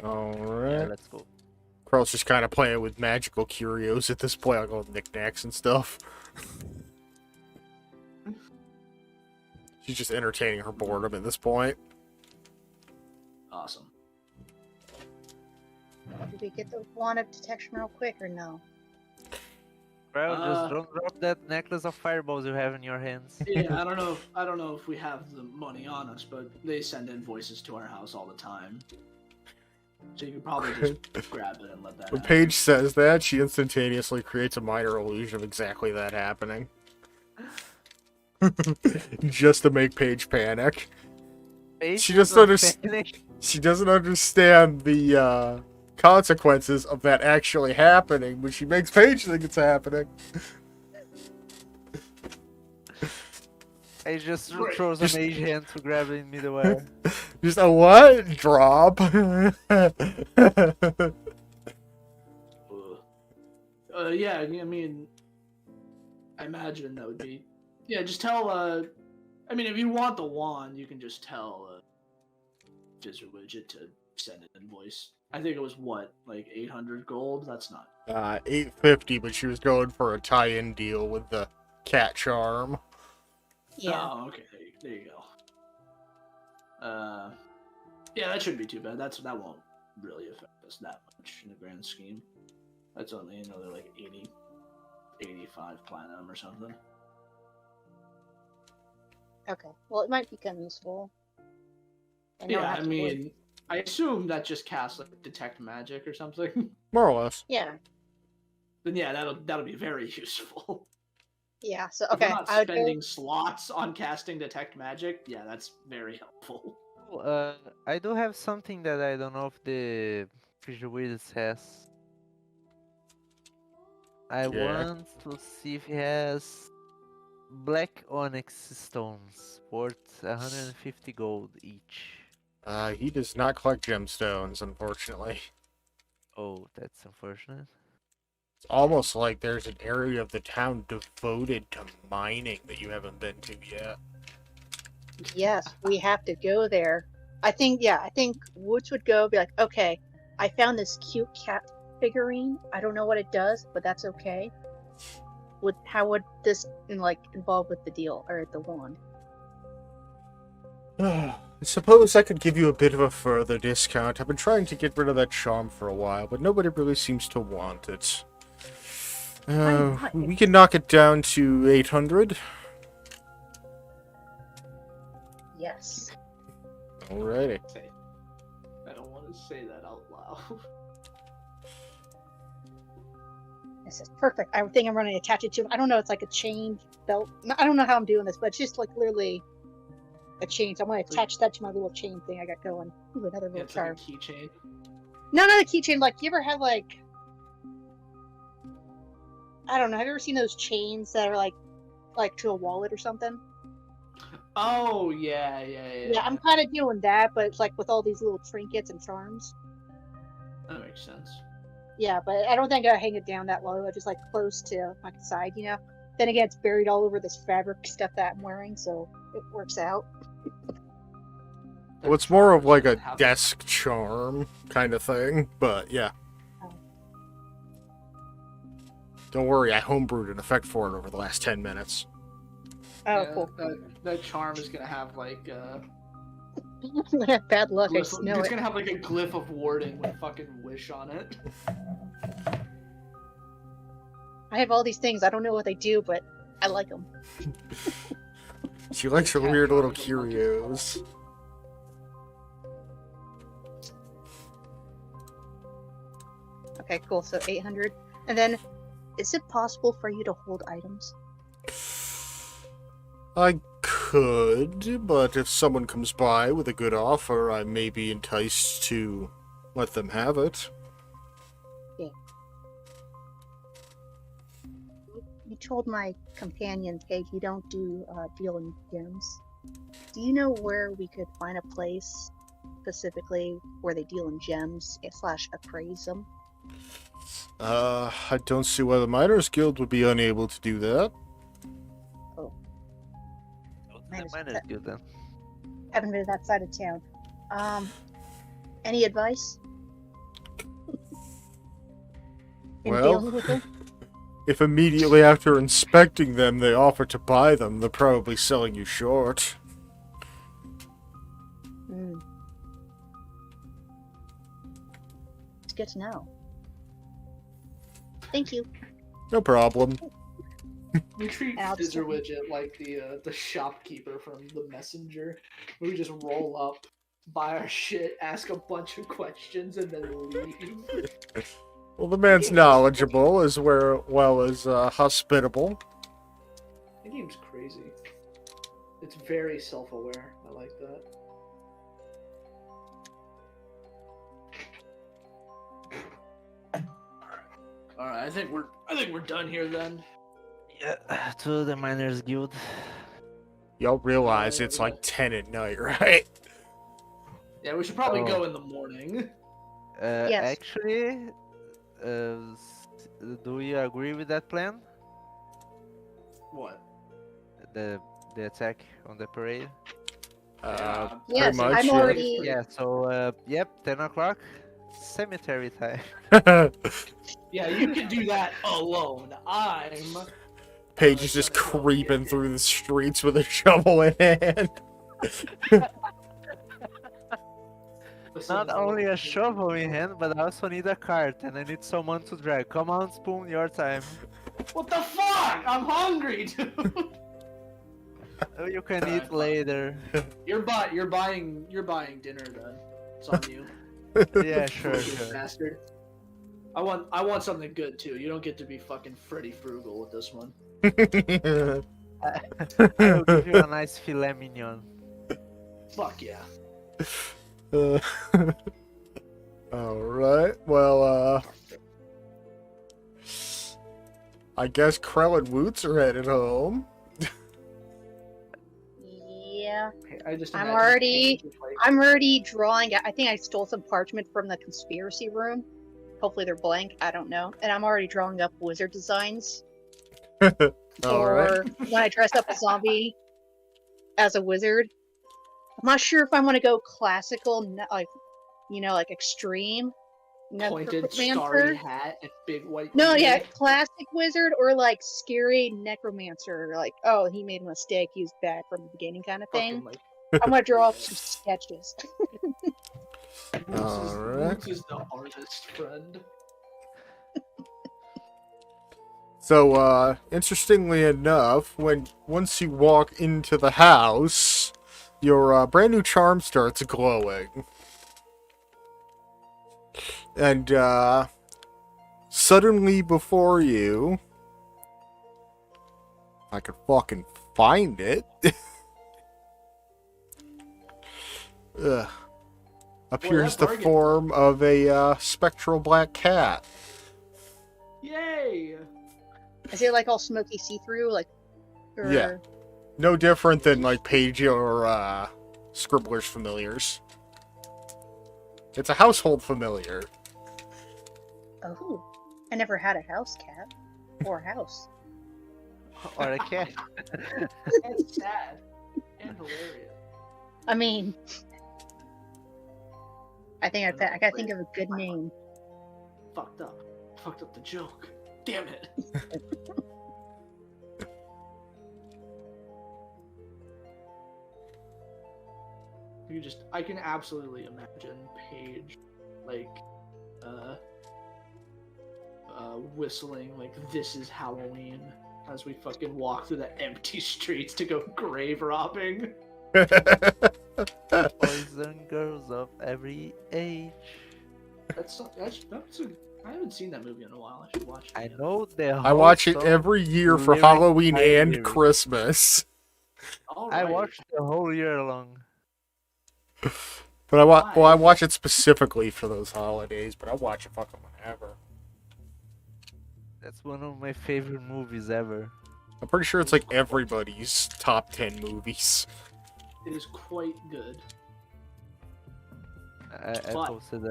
Yeah, Alright. let's go. Carl's just kind of playing with magical curios at this point, like all knickknacks and stuff. She's just entertaining her boredom at this point. Awesome. Did we get the wand of detection real quick or no? Bro, just don't drop that necklace of fireballs you have in your hands. Yeah, I don't know if we have the money on us, but they send invoices to our house all the time. So you could probably just grab it and let that When happen. Paige says that, she instantaneously creates a minor illusion of exactly that happening. Just to make Paige panic. Paige She is just not panic. She doesn't understand the consequences of that actually happening, but she makes Paige think it's happening. I just Right. throws a Just- mage hand to grab in middleware. Just a what? Drop. Yeah, I mean, I imagine that would be. Yeah, just tell. I mean, if you want the wand, you can just tell Fizzle Widget to send an invoice. I think it was what, like 800 gold. That's not. 850, but she was going for a tie-in deal with the cat charm. Yeah. Oh, okay. There you go. Yeah, that shouldn't be too bad. That won't really affect us that much in the grand scheme. That's only another like 85 platinum or something. Okay. Well, it might become useful. And Yeah, I mean, I assume that just casts like detect magic or something. More or less. Yeah. Then yeah, that'll be very useful. Yeah. So If we're okay, not I would spending slots on casting detect magic, yeah, that's very helpful. I do have something that I don't know if the Visual Wizards has. I Yeah. want to see if he has black onyx stones worth 150 gold each. He does not collect gemstones, unfortunately. Oh, that's unfortunate. It's almost like there's an area of the town devoted to mining that you haven't been to yet. Yes, we have to go there. I think Woods would go be like, okay, I found this cute cat figurine. I don't know what it does, but that's okay. How would this involve with the deal or the wand? I suppose I could give you a bit of a further discount. I've been trying to get rid of that charm for a while, but nobody really seems to want it. We can knock it down to 800. Yes. Alrighty. I don't want to say that out loud. This is perfect. I think I'm going to attach it to. I don't know. It's like a chain belt. I don't know how I'm doing this, but it's just like literally a chain. So I'm going to attach that to my little chain thing I got going. Ooh, another Yeah, little it's like a charm. keychain. No, not a keychain. Like, you ever had like, I don't know. Have you ever seen those chains that are like to a wallet or something? Oh yeah. Yeah, I'm kind of doing that, but it's like with all these little trinkets and charms. That makes sense. Yeah, but I don't think I hang it down that low. I just like close to my side, you know. Then again, it's buried all over this fabric stuff that I'm wearing, so it works out. Well, it's more of like a desk charm kind of thing, but yeah. Oh. Don't worry, I homebrewed an effect for it over the last 10 minutes. Oh, Yeah, cool. That charm is gonna have like Bad luck. I glyph, know it's it. gonna have like a glyph of warding with fucking wish on it. I have all these things. I don't know what they do, but I like them. She likes her Cat weird little charms are fucking curios. Okay, cool. So 800. And then, is it possible for you to hold items? I could, but if someone comes by with a good offer, I may be enticed to let them have it. You told my companion, Paige, you don't do dealing gems. Do you know where we could find a place specifically where they deal in gems / appraise them? I don't see why the Miners Guild would be unable to do that. Miners Miners Guild then. Haven't been to that side of town. Any advice? In Well, dealing with them? if immediately after inspecting them they offer to buy them, they're probably selling you short. It's good to know. Thank you. No problem. We treat I'll just- Fizzer Widget like the shopkeeper from The Messenger. We just roll up, buy our shit, ask a bunch of questions, and then leave. Well, the man's knowledgeable as well as hospitable. The game's crazy. It's very self-aware. I like that. All right, I think we're done here then. Yeah, to the Miners Guild. Y'all realize yeah, it's like 10 at night, right? Yeah, we should probably Oh. go in the morning. Yes. Actually, do you agree with that plan? What? The the attack on the parade? Yeah, Pretty Yes, much. I'm Yeah. already. Yeah, so yep, 10 o'clock, cemetery time. Yeah, you can do that alone. I'm. Paige is just gonna go creeping get through the streets with a shovel in hand. Not only a shovel in hand, but I also need a cart, and I need someone to drag. Come on, Spoon, your time. What the fuck? I'm hungry, dude. You can Alright, eat fine. later. You're buying dinner then. It's on you. Yeah, sure, You sure. bastard. I want something good too. You don't get to be fucking Freddy Frugal with this one. I will give you a nice filet mignon. Fuck yeah. Alright, well, I guess Krell and Woots are headed home. Yeah. I just I'm imagine already- Paige is like, I'm already drawing. I think I stole some parchment from the conspiracy room. Hopefully they're blank. I don't know. And I'm already drawing up wizard designs. Alright. Or when I dress up a zombie as a wizard. I'm not sure if I want to go classical, like, like extreme. pointed starry necromancer. hat and big white. No, yeah, beard. classic wizard or like scary necromancer. Like, oh, he made a mistake. He was bad from the beginning, kind of thing. Fucking like. I'm gonna draw up some sketches. Alright. Woods is the artist friend. So, interestingly enough, once you walk into the house, your brand new charm starts glowing. And, suddenly before you, I could fucking find it. Ugh. Appears the bargain. form of a spectral black cat. Yay! Is it like all smoky see-through, like? Or... Yeah. No different than like Paige or Scribbler's familiars. It's a household familiar. Oh, I never had a house cat or a house. Or a cat. That's sad and hilarious. I mean, I gotta think of a good name. Fucked up the joke. Damn it. I can absolutely imagine Paige, like, whistling, like, "This is Halloween," as we fucking walk through the empty streets to go grave robbing. Boys and girls of every age. I haven't seen that movie in a while. I should watch it. I again. know the I watch it whole every year for lyric Halloween by and lyric. Christmas. All I right. watched the whole year long. But I Why? watch it specifically for those holidays, but I watch it fucking whenever. That's one of my favorite movies ever. I'm pretty sure it's like everybody's top 10 movies. It is quite good. I But- posted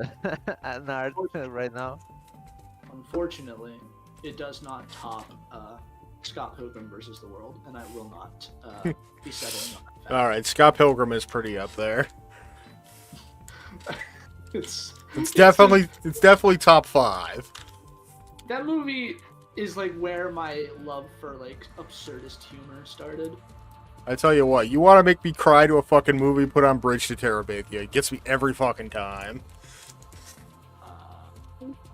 an art right now. Unfortunately, it does not top Scott Pilgrim versus the World, and I will not be settling on that fact. Alright, Scott Pilgrim is pretty up there. It's It's definitely top 5. that movie is like where my love for like absurdist humor started. I tell you what, you want to make me cry to a fucking movie, put on Bridge to Terabithia. It gets me every fucking time.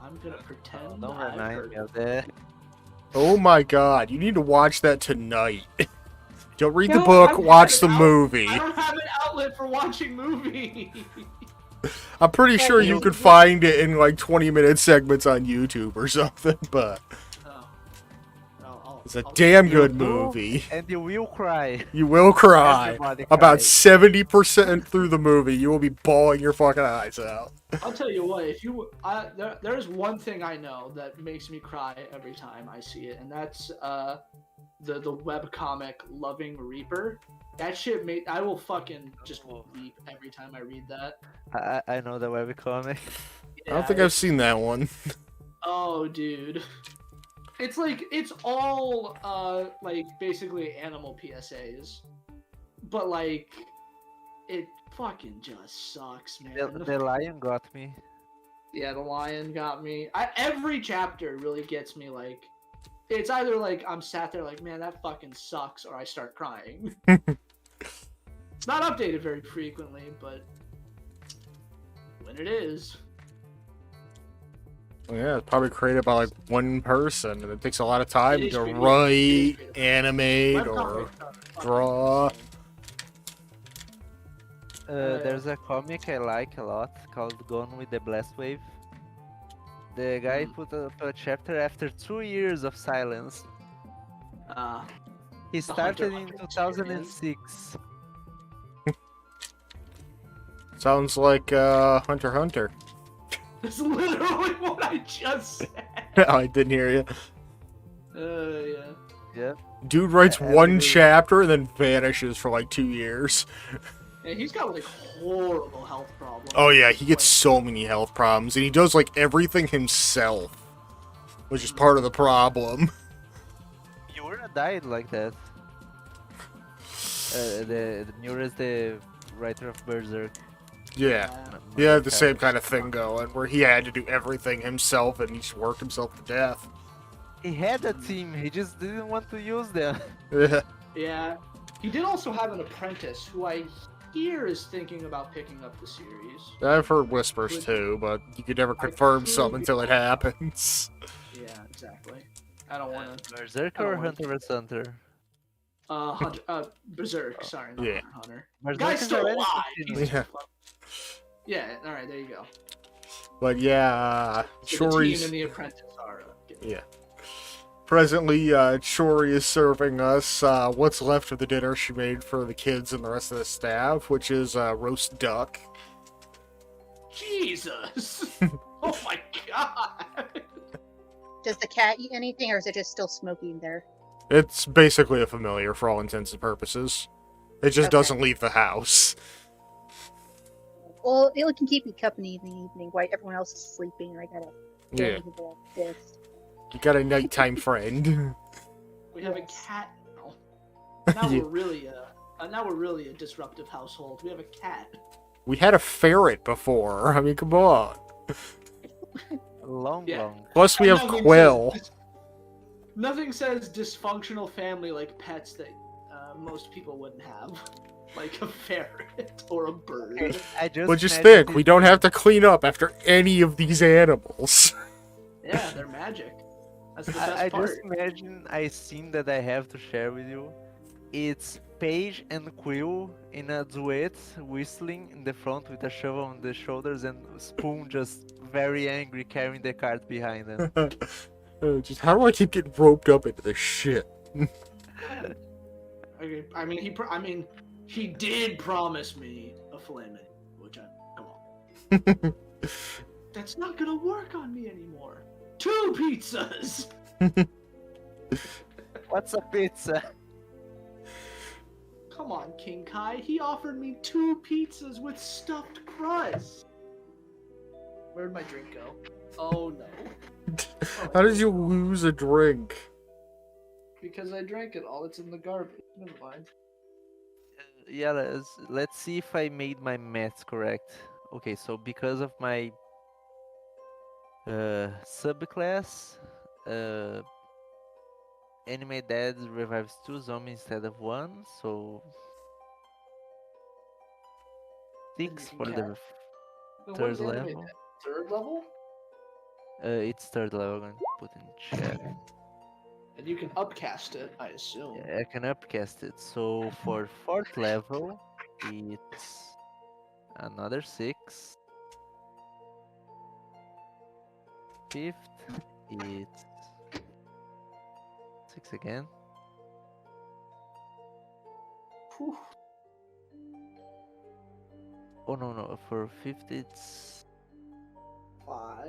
I'm gonna pretend Don't I've remind heard me of that. Oh my god, you need to watch that tonight. Don't read the No, book, I watch the have an movie. I don't have an outlet for watching movies. I'm pretty Yeah, sure you- you could find it in like 20-minute segments on YouTube or something, but it's a damn good You will, movie. And you will cry. You will cry. Everybody About cries. 70% through the movie, you will be bawling your fucking eyes out. I'll tell you what, there's one thing I know that makes me cry every time I see it, and that's the webcomic Loving Reaper. That shit made I will fucking just weep every time I read that. I know the webcomic. I don't Yeah, think I've seen that one. Oh, dude. It's like it's all like basically animal PSAs, but like it fucking just sucks, man. The lion got me. Yeah, the lion got me. Every chapter really gets me. Like, it's either like I'm sat there like, man, that fucking sucks, or I start crying. It's not updated very frequently, but when it is, Yeah, it's probably created by like one person, and it takes a lot of time It is to created- write, it is created. animate, or webcomics are fucking draw. insane. There's a comic I like a lot called Gone with the Blast Wave. The guy put up a chapter after 2 years of silence. He The Hunter started in x Hunter 2006. Sounds like Hunter x Hunter. That's literally what I just said. Oh, I didn't hear you. Yeah. Yep. Dude writes Yeah, one every- chapter and then vanishes for like 2 years. And he's got like horrible health problems. Oh yeah, he gets so many health problems, and he does like everything himself, which is part of the problem. Yura died like that. The Miura is the writer of Berserk. Yeah. He had the same kind of thing going, where he had to do everything himself, and he just worked himself to death. He had a team, he just didn't want to use them. Yeah. Yeah. He did also have an apprentice who I hear is thinking about picking up the series. I've heard whispers too, but you could never confirm something until it happens. Yeah, exactly. I don't want to. Berserk I don't or wanna- Hunter vs Hunter? Berserk. Sorry, not Yeah. Hunter. Berserk Guy's is still already alive. continuing. He's Yeah. Yeah. All right. There you go. But yeah, So the team Shori's... and the apprentice are. Yeah. Presently, Chori is serving us what's left of the dinner she made for the kids and the rest of the staff, which is roast duck. Jesus! Oh my god! Does the cat eat anything, or is it just still smoking there? It's basically a familiar for all intents and purposes. It just Okay. doesn't leave the house. Well, it can keep me company in the evening while everyone else is sleeping. I gotta Yeah, this. you got a nighttime friend. We have a Yes. cat now. Now Yeah. we're really a disruptive household. We have a cat. We had a ferret before. I mean, come on. Long, Yeah. long. Plus, we have Nothing Quill. says- Nothing says dysfunctional family like pets that most people wouldn't have, like a ferret or a bird. I just But just imagine think, we don't have to clean up after any of these animals. Yeah, they're magic. That's the best I part. just imagine a scene that I have to share with you. It's Paige and Quill in a duet, whistling in the front with a shovel on the shoulders, and Spoon just very angry carrying the cart behind them. Just how do I keep getting roped up into this shit? Okay, I mean, he did promise me a filet mignon, which come on. That's not gonna work on me anymore. 2 pizzas. What's a pizza? Come on, King Kai. He offered me 2 pizzas with stuffed crust. Where'd my drink go? Oh no. How did you lose a drink? Because I drank it all. It's in the garbage. Never mind. Yeah, let's see if I made my maths correct. Okay, so because of my subclass, Anime Dad revives 2 zombies instead of 1, so 6 you for can the Then what third is anime level. then? 3rd level? It's 3rd level, I'm going to put in chat. And you can upcast it, I assume. Yeah, I can upcast it. So for 4th level, it's another 6. 5th, it's 6 again. Whew. Oh no, for 5th it's 5?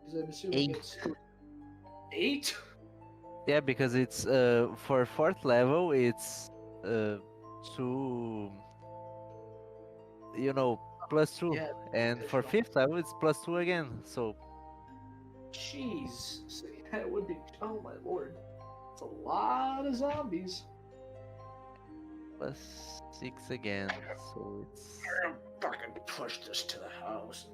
Because I'm assuming 8. it's 8? Yeah, because it's for fourth level, it's two, +2, Yeah, and for additional. fifth level, it's +2 again. So Jeez. So, yeah, it would be. Oh my lord. It's a lot of zombies. +6 again. So it's Fucking push this to the house.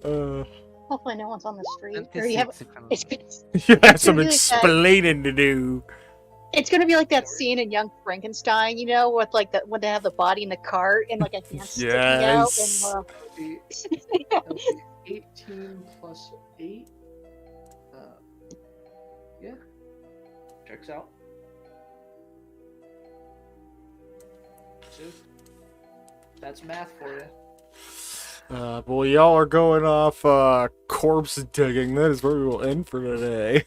uh, Hopefully, no one's on the street. Or you have. 26 if It's I'm. you have it's some gonna be like that. explaining to do. It's gonna be like that scene in Young Frankenstein, you know, with like the when they have the body in the cart and like a hand sticking out, and Yes. That would be 18 plus 8. Yeah. Checks out. See? That's math for you. Boy, y'all are going off corpse digging. That is where we will end for today.